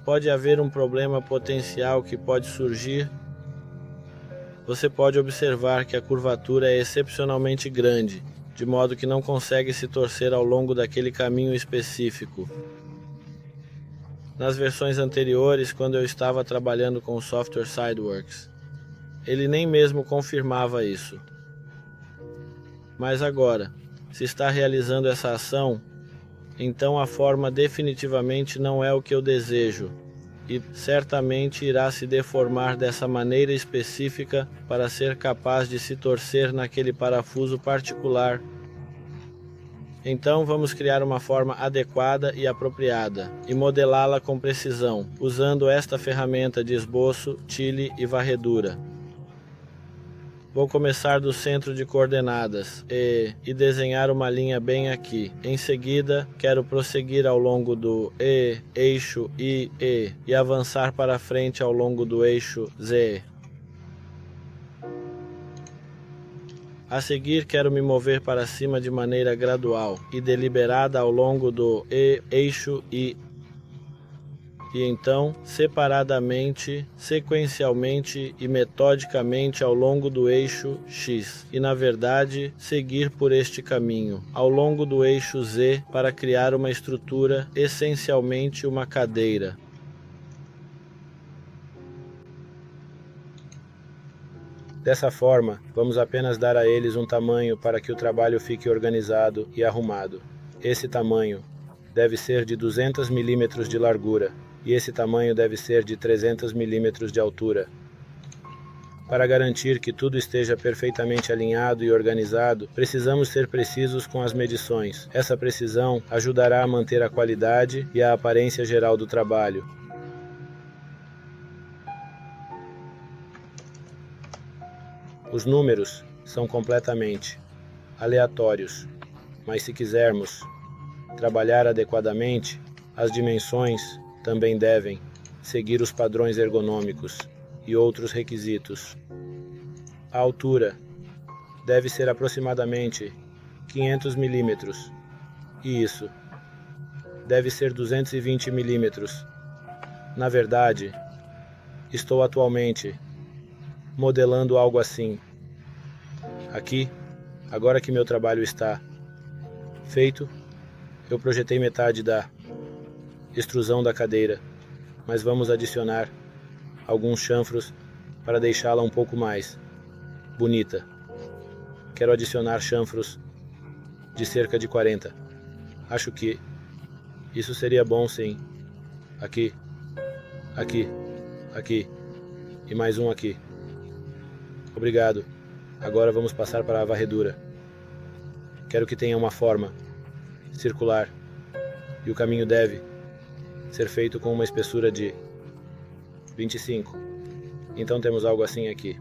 pode haver um problema potencial que pode surgir. Você pode observar que a curvatura é excepcionalmente grande, de modo que não consegue se torcer ao longo daquele caminho específico. Nas versões anteriores, quando eu estava trabalhando com o software Sideworks, ele nem mesmo confirmava isso. Mas agora, se está realizando essa ação, então a forma definitivamente não é o que eu desejo e certamente irá se deformar dessa maneira específica para ser capaz de se torcer naquele parafuso particular. Então vamos criar uma forma adequada e apropriada e modelá-la com precisão, usando esta ferramenta de esboço, tile e varredura. Vou começar do centro de coordenadas e desenhar uma linha bem aqui. Em seguida, quero prosseguir ao longo do eixo I, e avançar para frente ao longo do eixo Z. A seguir, quero me mover para cima de maneira gradual e deliberada ao longo do eixo I. E então, separadamente, sequencialmente e metodicamente ao longo do eixo X, e na verdade, seguir por este caminho, ao longo do eixo Z, para criar uma estrutura, essencialmente uma cadeira. Dessa forma, vamos apenas dar a eles um tamanho para que o trabalho fique organizado e arrumado. Esse tamanho deve ser de 200 milímetros de largura, e esse tamanho deve ser de 300 milímetros de altura. Para garantir que tudo esteja perfeitamente alinhado e organizado, precisamos ser precisos com as medições. Essa precisão ajudará a manter a qualidade e a aparência geral do trabalho. Os números são completamente aleatórios, mas se quisermos trabalhar adequadamente, as dimensões também devem seguir os padrões ergonômicos e outros requisitos. A altura deve ser aproximadamente 500 milímetros, e isso deve ser 220 milímetros. Na verdade, estou atualmente modelando algo assim. Aqui, agora que meu trabalho está feito, eu projetei metade da extrusão da cadeira, mas vamos adicionar alguns chanfros para deixá-la um pouco mais bonita. Quero adicionar chanfros de cerca de 40. Acho que isso seria bom, sim. Aqui, aqui, aqui e mais um aqui. Obrigado. Agora vamos passar para a varredura. Quero que tenha uma forma circular e o caminho deve ser feito com uma espessura de 25. Então temos algo assim aqui.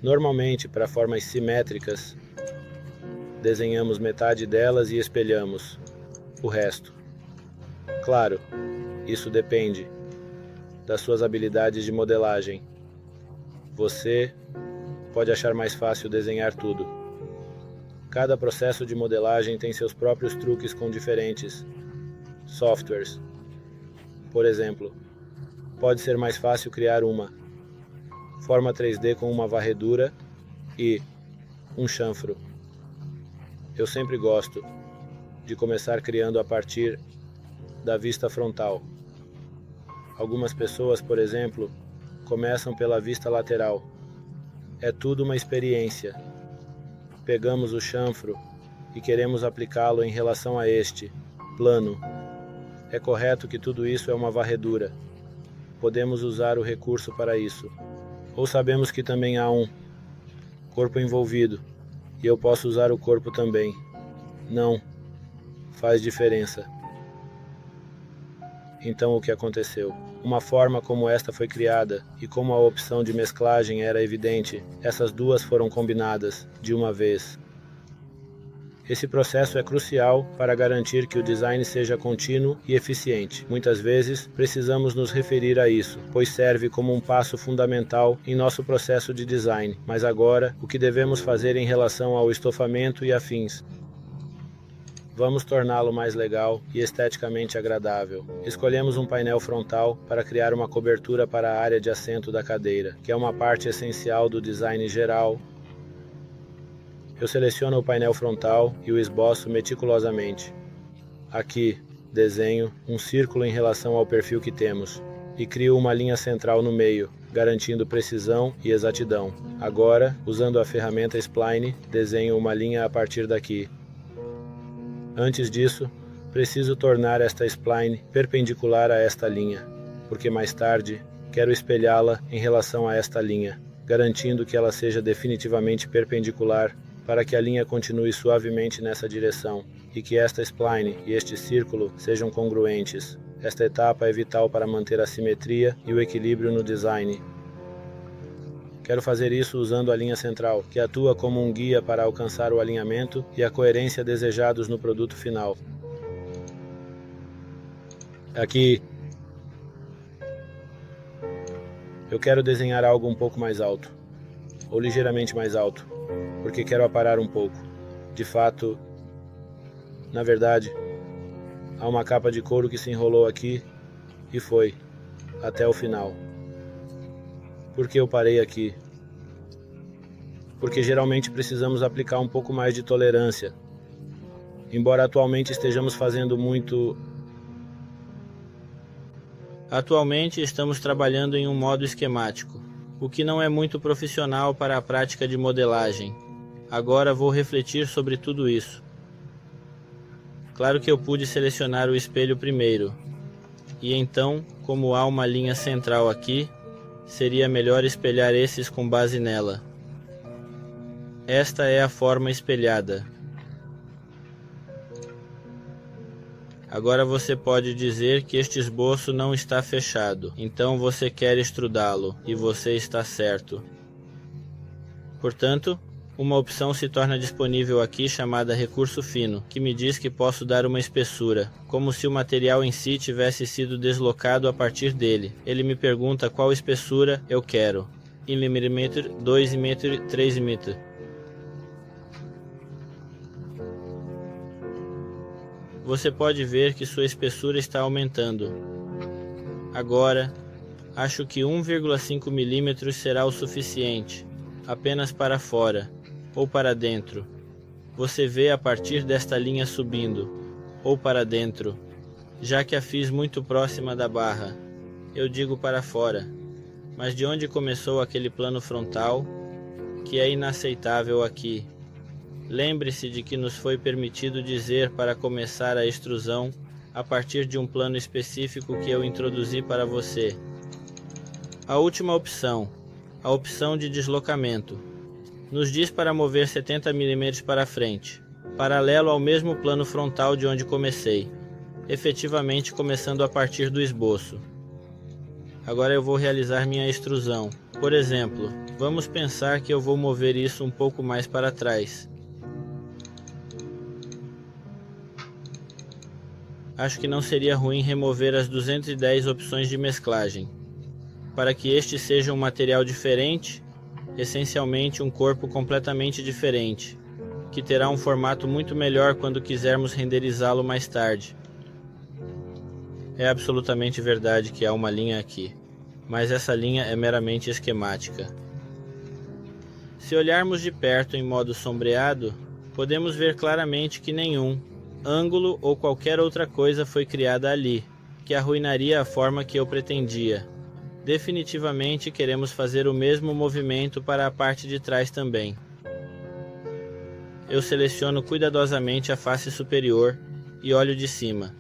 Normalmente, para formas simétricas, desenhamos metade delas e espelhamos o resto. Claro, isso depende das suas habilidades de modelagem. Você pode achar mais fácil desenhar tudo. Cada processo de modelagem tem seus próprios truques com diferentes softwares. Por exemplo, pode ser mais fácil criar uma forma 3D com uma varredura e um chanfro. Eu sempre gosto de começar criando a partir da vista frontal. Algumas pessoas, por exemplo, começam pela vista lateral. É tudo uma experiência. Pegamos o chanfro e queremos aplicá-lo em relação a este plano. É correto que tudo isso é uma varredura. Podemos usar o recurso para isso. Ou sabemos que também há um corpo envolvido, e eu posso usar o corpo também. Não faz diferença. Então o que aconteceu? Uma forma como esta foi criada, e como a opção de mesclagem era evidente, essas duas foram combinadas de uma vez. Esse processo é crucial para garantir que o design seja contínuo e eficiente. Muitas vezes, precisamos nos referir a isso, pois serve como um passo fundamental em nosso processo de design. Mas agora, o que devemos fazer em relação ao estofamento e afins? Vamos torná-lo mais legal e esteticamente agradável. Escolhemos um painel frontal para criar uma cobertura para a área de assento da cadeira, que é uma parte essencial do design geral. Eu seleciono o painel frontal e o esboço meticulosamente. Aqui, desenho um círculo em relação ao perfil que temos e crio uma linha central no meio, garantindo precisão e exatidão. Agora, usando a ferramenta Spline, desenho uma linha a partir daqui. Antes disso, preciso tornar esta spline perpendicular a esta linha, porque mais tarde quero espelhá-la em relação a esta linha, garantindo que ela seja definitivamente perpendicular para que a linha continue suavemente nessa direção e que esta spline e este círculo sejam congruentes. Esta etapa é vital para manter a simetria e o equilíbrio no design. Quero fazer isso usando a linha central, que atua como um guia para alcançar o alinhamento e a coerência desejados no produto final. Aqui, eu quero desenhar algo um pouco mais alto, ou ligeiramente mais alto, porque quero aparar um pouco. De fato, na verdade, há uma capa de couro que se enrolou aqui e foi até o final. Por que eu parei aqui? Porque geralmente precisamos aplicar um pouco mais de tolerância. Embora atualmente estejamos fazendo muito... Atualmente estamos trabalhando em um modo esquemático, o que não é muito profissional para a prática de modelagem. Agora vou refletir sobre tudo isso. Claro que eu pude selecionar o espelho primeiro, e então, como há uma linha central aqui, seria melhor espelhar esses com base nela. Esta é a forma espelhada. Agora você pode dizer que este esboço não está fechado, então você quer extrudá-lo, e você está certo. Portanto, uma opção se torna disponível aqui chamada recurso fino, que me diz que posso dar uma espessura, como se o material em si tivesse sido deslocado a partir dele. Ele me pergunta qual espessura eu quero, 1 mm, 2 mm, 3 mm. Você pode ver que sua espessura está aumentando. Agora, acho que 1,5 mm será o suficiente, apenas para fora, ou para dentro. Você vê a partir desta linha subindo, ou para dentro, já que a fiz muito próxima da barra. Eu digo para fora, mas de onde começou aquele plano frontal, que é inaceitável aqui? Lembre-se de que nos foi permitido dizer para começar a extrusão a partir de um plano específico que eu introduzi para você. A última opção, a opção de deslocamento, nos diz para mover 70 mm para frente, paralelo ao mesmo plano frontal de onde comecei, efetivamente começando a partir do esboço. Agora eu vou realizar minha extrusão. Por exemplo, vamos pensar que eu vou mover isso um pouco mais para trás. Acho que não seria ruim remover as 210 opções de mesclagem, para que este seja um material diferente, essencialmente um corpo completamente diferente, que terá um formato muito melhor quando quisermos renderizá-lo mais tarde. É absolutamente verdade que há uma linha aqui, mas essa linha é meramente esquemática. Se olharmos de perto em modo sombreado, podemos ver claramente que nenhum ângulo ou qualquer outra coisa foi criada ali, que arruinaria a forma que eu pretendia. Definitivamente queremos fazer o mesmo movimento para a parte de trás também. Eu seleciono cuidadosamente a face superior e olho de cima.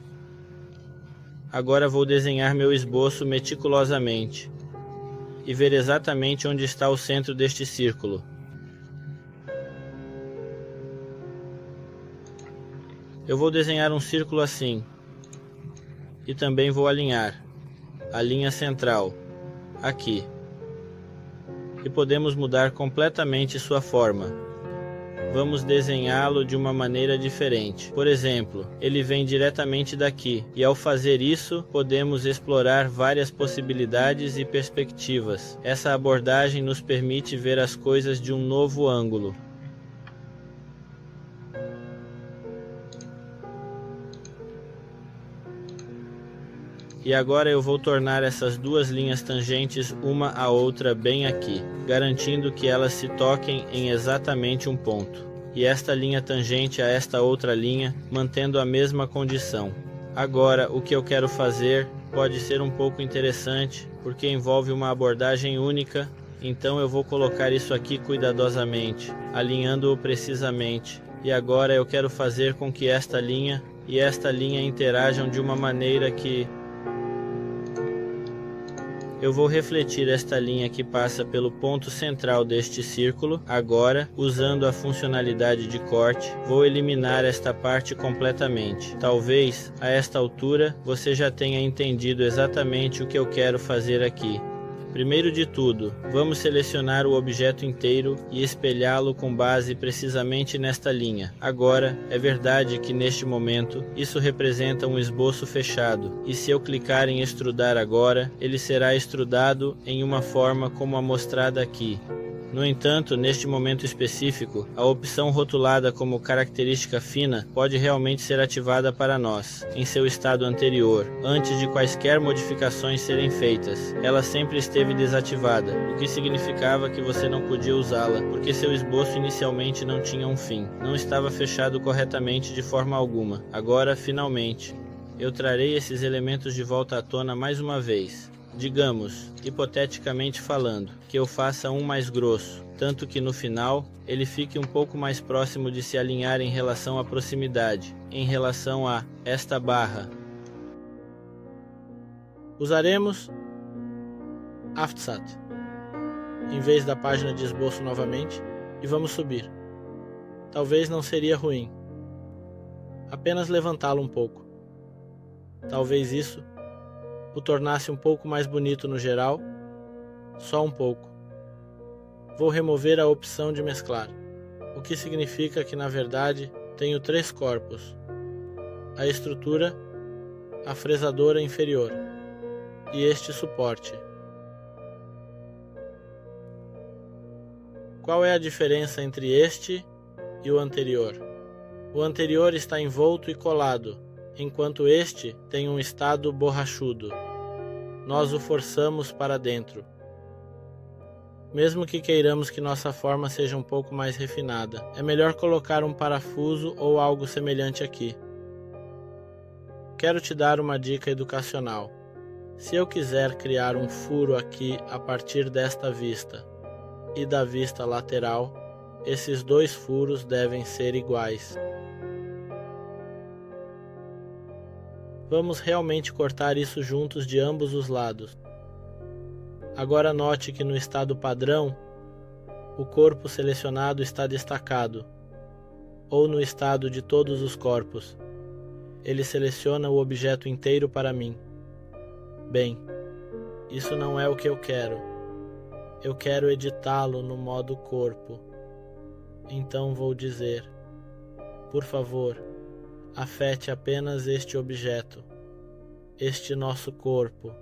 Agora vou desenhar meu esboço meticulosamente e ver exatamente onde está o centro deste círculo. Eu vou desenhar um círculo assim e também vou alinhar a linha central aqui, e podemos mudar completamente sua forma. Vamos desenhá-lo de uma maneira diferente. Por exemplo, ele vem diretamente daqui, e ao fazer isso, podemos explorar várias possibilidades e perspectivas. Essa abordagem nos permite ver as coisas de um novo ângulo. E agora eu vou tornar essas duas linhas tangentes uma à outra bem aqui, garantindo que elas se toquem em exatamente um ponto. E esta linha tangente a esta outra linha, mantendo a mesma condição. Agora, o que eu quero fazer pode ser um pouco interessante, porque envolve uma abordagem única, então eu vou colocar isso aqui cuidadosamente, alinhando-o precisamente. E agora eu quero fazer com que esta linha e esta linha interajam de uma maneira que eu vou refletir esta linha que passa pelo ponto central deste círculo. Agora, usando a funcionalidade de corte, vou eliminar esta parte completamente. Talvez, a esta altura, você já tenha entendido exatamente o que eu quero fazer aqui. Primeiro de tudo, vamos selecionar o objeto inteiro e espelhá-lo com base precisamente nesta linha. Agora, é verdade que neste momento, isso representa um esboço fechado, e se eu clicar em extrudar agora, ele será extrudado em uma forma como a mostrada aqui. No entanto, neste momento específico, a opção rotulada como característica fina pode realmente ser ativada para nós, em seu estado anterior, antes de quaisquer modificações serem feitas. Ela sempre esteve desativada, o que significava que você não podia usá-la, porque seu esboço inicialmente não tinha um fim, não estava fechado corretamente de forma alguma. Agora, finalmente, eu trarei esses elementos de volta à tona mais uma vez. Digamos, hipoteticamente falando, que eu faça um mais grosso, tanto que no final ele fique um pouco mais próximo de se alinhar em relação à proximidade, em relação a esta barra. Usaremos Offset em vez da página de esboço novamente e vamos subir. Talvez não seria ruim. Apenas levantá-lo um pouco. Talvez isso o tornasse um pouco mais bonito no geral, só um pouco. Vou remover a opção de mesclar, o que significa que na verdade tenho 3 corpos: a estrutura, a fresadora inferior e este suporte. Qual é a diferença entre este e o anterior? O anterior está envolto e colado, enquanto este tem um estado borrachudo. Nós o forçamos para dentro. Mesmo que queiramos que nossa forma seja um pouco mais refinada, é melhor colocar um parafuso ou algo semelhante aqui. Quero te dar uma dica educacional. Se eu quiser criar um furo aqui a partir desta vista e da vista lateral, esses 2 furos devem ser iguais. Vamos realmente cortar isso juntos de ambos os lados. Agora note que no estado padrão, o corpo selecionado está destacado, ou no estado de todos os corpos. Ele seleciona o objeto inteiro para mim. Bem, isso não é o que eu quero. Eu quero editá-lo no modo corpo. Então vou dizer, por favor, afete apenas este objeto, este nosso corpo.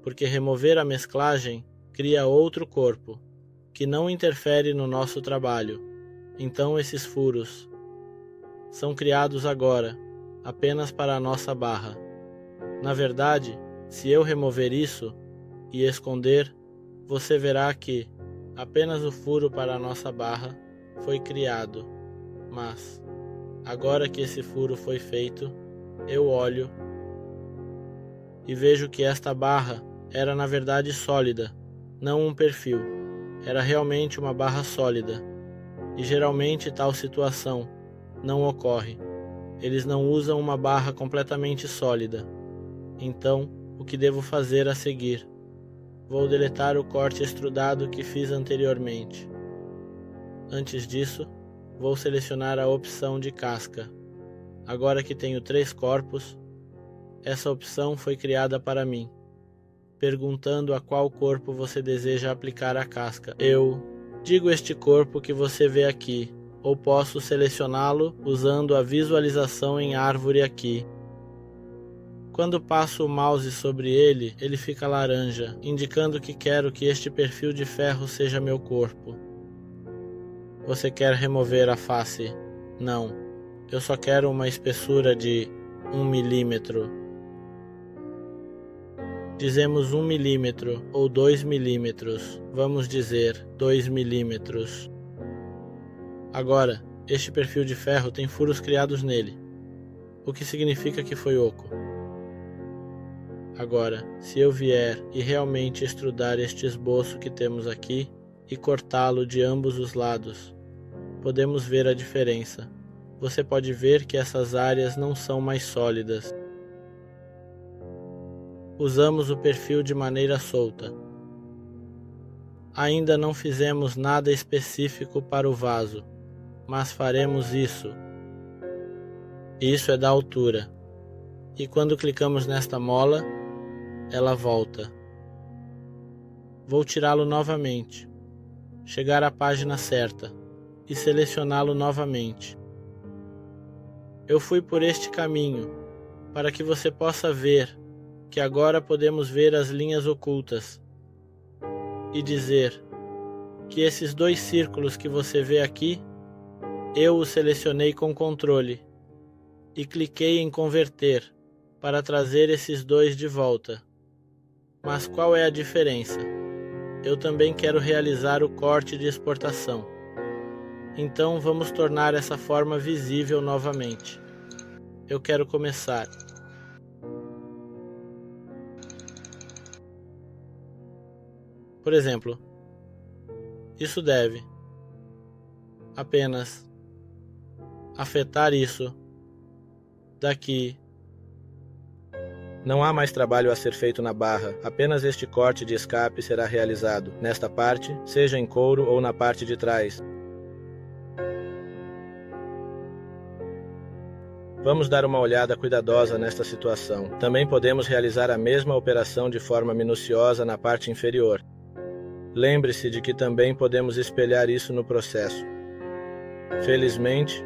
Porque remover a mesclagem cria outro corpo, que não interfere no nosso trabalho. Então esses furos são criados agora, apenas para a nossa barra. Na verdade, se eu remover isso e esconder, você verá que apenas o furo para a nossa barra foi criado. Mas agora que esse furo foi feito, eu olho e vejo que esta barra era na verdade sólida, não um perfil. Era realmente uma barra sólida. E geralmente tal situação não ocorre. Eles não usam uma barra completamente sólida. Então, o que devo fazer a seguir? Vou deletar o corte extrudado que fiz anteriormente. Antes disso, vou selecionar a opção de casca. Agora que tenho 3 corpos, essa opção foi criada para mim, perguntando a qual corpo você deseja aplicar a casca. Eu digo este corpo que você vê aqui, ou posso selecioná-lo usando a visualização em árvore aqui. Quando passo o mouse sobre ele, ele fica laranja, indicando que quero que este perfil de ferro seja meu corpo. Você quer remover a face? Não. Eu só quero uma espessura de 1 milímetro. Dizemos 1 milímetro ou 2 milímetros. Vamos dizer 2 milímetros. Agora, este perfil de ferro tem furos criados nele. o que significa que foi oco. Agora, se eu vier e realmente extrudar este esboço que temos aqui e cortá-lo de ambos os lados, podemos ver a diferença. Você pode ver que essas áreas não são mais sólidas. Usamos o perfil de maneira solta. Ainda não fizemos nada específico para o vaso, mas faremos isso. Isso é da altura. E quando clicamos nesta mola, ela volta. Vou tirá-lo novamente, chegar à página certa e selecioná-lo novamente. Eu fui por este caminho para que você possa ver que agora podemos ver as linhas ocultas e dizer que esses 2 círculos que você vê aqui, eu os selecionei com controle e cliquei em converter para trazer esses 2 de volta. Mas qual é a diferença? Eu também quero realizar o corte de exportação. Então vamos tornar essa forma visível novamente. Eu quero começar. Por exemplo, isso deve apenas afetar isso daqui. Não há mais trabalho a ser feito na barra, apenas este corte de escape será realizado, nesta parte, seja em couro ou na parte de trás. Vamos dar uma olhada cuidadosa nesta situação. Também podemos realizar a mesma operação de forma minuciosa na parte inferior. Lembre-se de que também podemos espelhar isso no processo. Felizmente,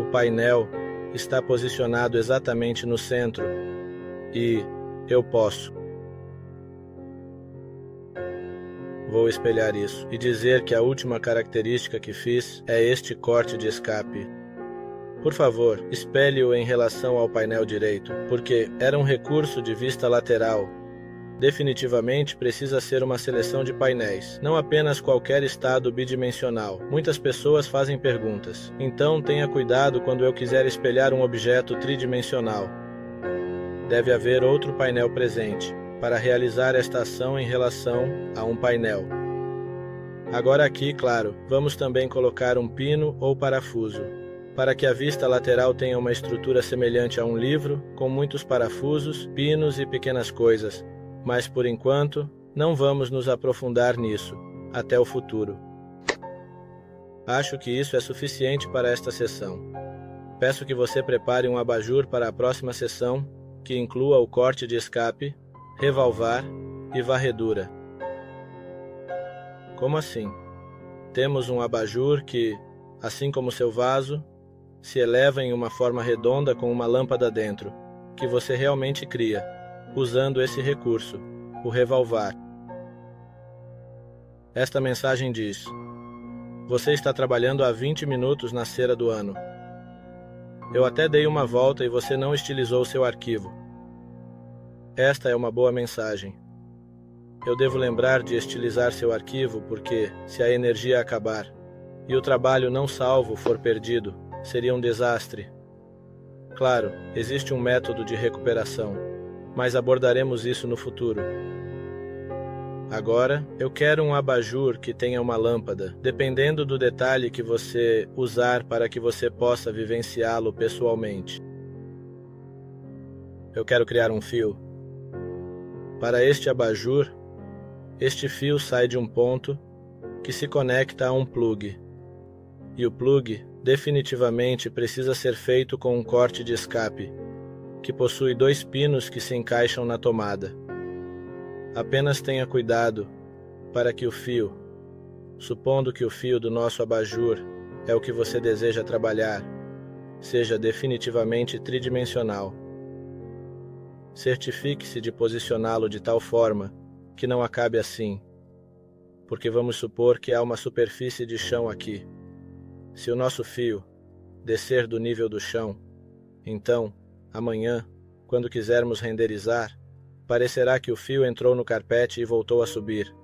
o painel está posicionado exatamente no centro e eu posso. Vou espelhar isso e dizer que a última característica que fiz é este corte de escape. Por favor, espelhe-o em relação ao painel direito, porque era um recurso de vista lateral. Definitivamente precisa ser uma seleção de painéis, não apenas qualquer estado bidimensional. Muitas pessoas fazem perguntas, então tenha cuidado quando eu quiser espelhar um objeto tridimensional. Deve haver outro painel presente, para realizar esta ação em relação a um painel. Agora aqui, claro, vamos também colocar um pino ou parafuso, para que a vista lateral tenha uma estrutura semelhante a um livro, com muitos parafusos, pinos e pequenas coisas. Mas por enquanto, não vamos nos aprofundar nisso, até o futuro. Acho que isso é suficiente para esta sessão. Peço que você prepare um abajur para a próxima sessão, que inclua o corte de escape, revalvar e varredura. Como assim? Temos um abajur que, assim como seu vaso, se eleva em uma forma redonda com uma lâmpada dentro, que você realmente cria, usando esse recurso, o revalvar. Esta mensagem diz: você está trabalhando há 20 minutos na cera do ano. Eu até dei uma volta e você não estilizou seu arquivo. Esta é uma boa mensagem. Eu devo lembrar de estilizar seu arquivo porque, se a energia acabar e o trabalho não salvo for perdido, seria um desastre. Claro, existe um método de recuperação, mas abordaremos isso no futuro. Agora, eu quero um abajur que tenha uma lâmpada, dependendo do detalhe que você usar para que você possa vivenciá-lo pessoalmente. Eu quero criar um fio. Para este abajur, este fio sai de um ponto que se conecta a um plug. E o plug definitivamente precisa ser feito com um corte de escape, que possui 2 pinos que se encaixam na tomada. Apenas tenha cuidado para que o fio, supondo que o fio do nosso abajur é o que você deseja trabalhar, seja definitivamente tridimensional. Certifique-se de posicioná-lo de tal forma que não acabe assim, porque vamos supor que há uma superfície de chão aqui. Se o nosso fio descer do nível do chão, então, amanhã, quando quisermos renderizar, parecerá que o fio entrou no carpete e voltou a subir.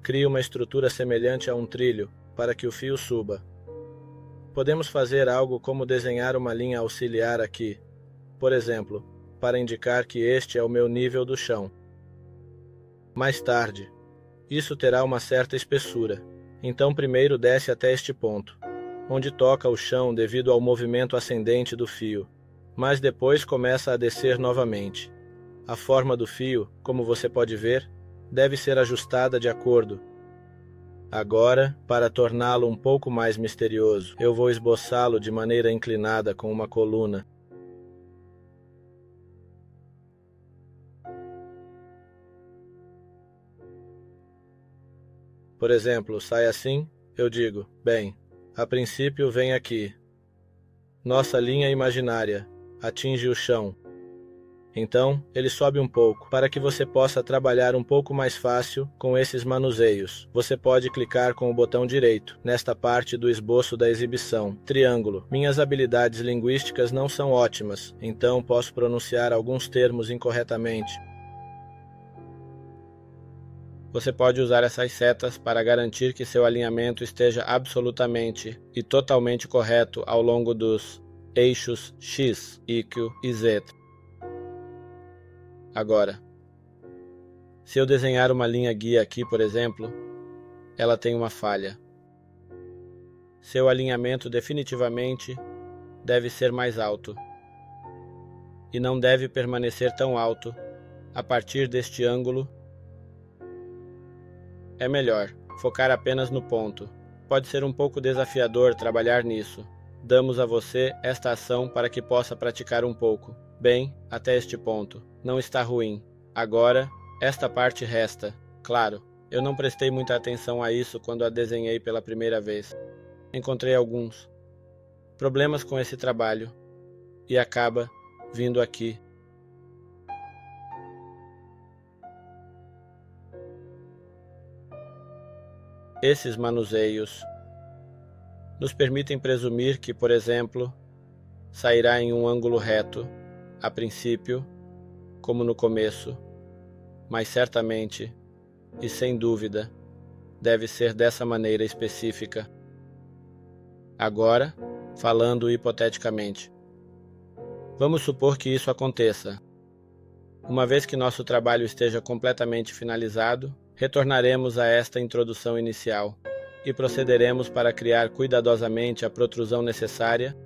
Crie uma estrutura semelhante a um trilho para que o fio suba. Podemos fazer algo como desenhar uma linha auxiliar aqui, por exemplo, para indicar que este é o meu nível do chão. Mais tarde, isso terá uma certa espessura. Então primeiro desce até este ponto, onde toca o chão devido ao movimento ascendente do fio, mas depois começa a descer novamente. A forma do fio, como você pode ver, deve ser ajustada de acordo. Agora, para torná-lo um pouco mais misterioso, eu vou esboçá-lo de maneira inclinada com uma coluna. Por exemplo, sai assim, eu digo, bem, a princípio vem aqui. Nossa linha imaginária atinge o chão. Então, ele sobe um pouco. Para que você possa trabalhar um pouco mais fácil com esses manuseios, você pode clicar com o botão direito, nesta parte do esboço da exibição. Triângulo. Minhas habilidades linguísticas não são ótimas, então posso pronunciar alguns termos incorretamente. Você pode usar essas setas para garantir que seu alinhamento esteja absolutamente e totalmente correto ao longo dos eixos X, Y e Z. Agora, se eu desenhar uma linha guia aqui, por exemplo, ela tem uma falha. Seu alinhamento definitivamente deve ser mais alto e não deve permanecer tão alto a partir deste ângulo. É melhor focar apenas no ponto. Pode ser um pouco desafiador trabalhar nisso. Damos a você esta ação para que possa praticar um pouco. Bem, até este ponto. Não está ruim. Agora, esta parte resta. Claro, eu não prestei muita atenção a isso quando a desenhei pela primeira vez. Encontrei alguns problemas com esse trabalho e acaba vindo aqui. Esses manuseios nos permitem presumir que, por exemplo, sairá em um ângulo reto, a princípio, como no começo, mas certamente, e sem dúvida, deve ser dessa maneira específica. Agora, falando hipoteticamente, vamos supor que isso aconteça. Uma vez que nosso trabalho esteja completamente finalizado, retornaremos a esta introdução inicial e procederemos para criar cuidadosamente a protrusão necessária.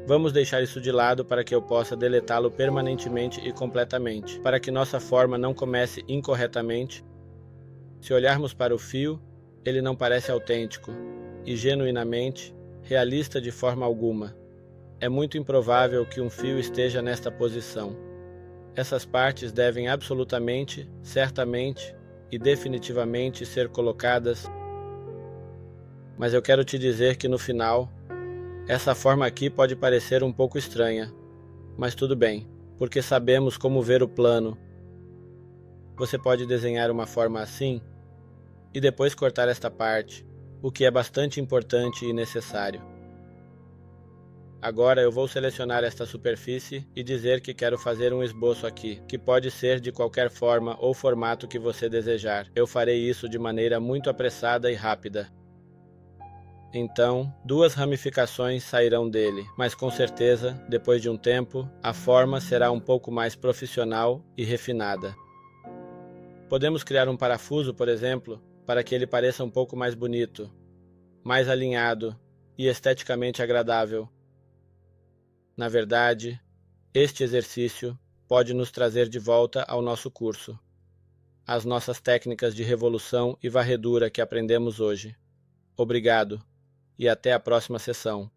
Vamos deixar isso de lado para que eu possa deletá-lo permanentemente e completamente, para que nossa forma não comece incorretamente. Se olharmos para o fio, ele não parece autêntico e genuinamente realista de forma alguma. É muito improvável que um fio esteja nesta posição. Essas partes devem absolutamente, certamente e definitivamente ser colocadas. Mas eu quero te dizer que no final, essa forma aqui pode parecer um pouco estranha. Mas tudo bem, porque sabemos como ver o plano. Você pode desenhar uma forma assim e depois cortar esta parte, o que é bastante importante e necessário. Agora eu vou selecionar esta superfície e dizer que quero fazer um esboço aqui, que pode ser de qualquer forma ou formato que você desejar. Eu farei isso de maneira muito apressada e rápida. Então, 2 ramificações sairão dele, mas com certeza, depois de um tempo, a forma será um pouco mais profissional e refinada. Podemos criar um parafuso, por exemplo, para que ele pareça um pouco mais bonito, mais alinhado e esteticamente agradável. Na verdade, este exercício pode nos trazer de volta ao nosso curso, às nossas técnicas de revolução e varredura que aprendemos hoje. Obrigado e até a próxima sessão.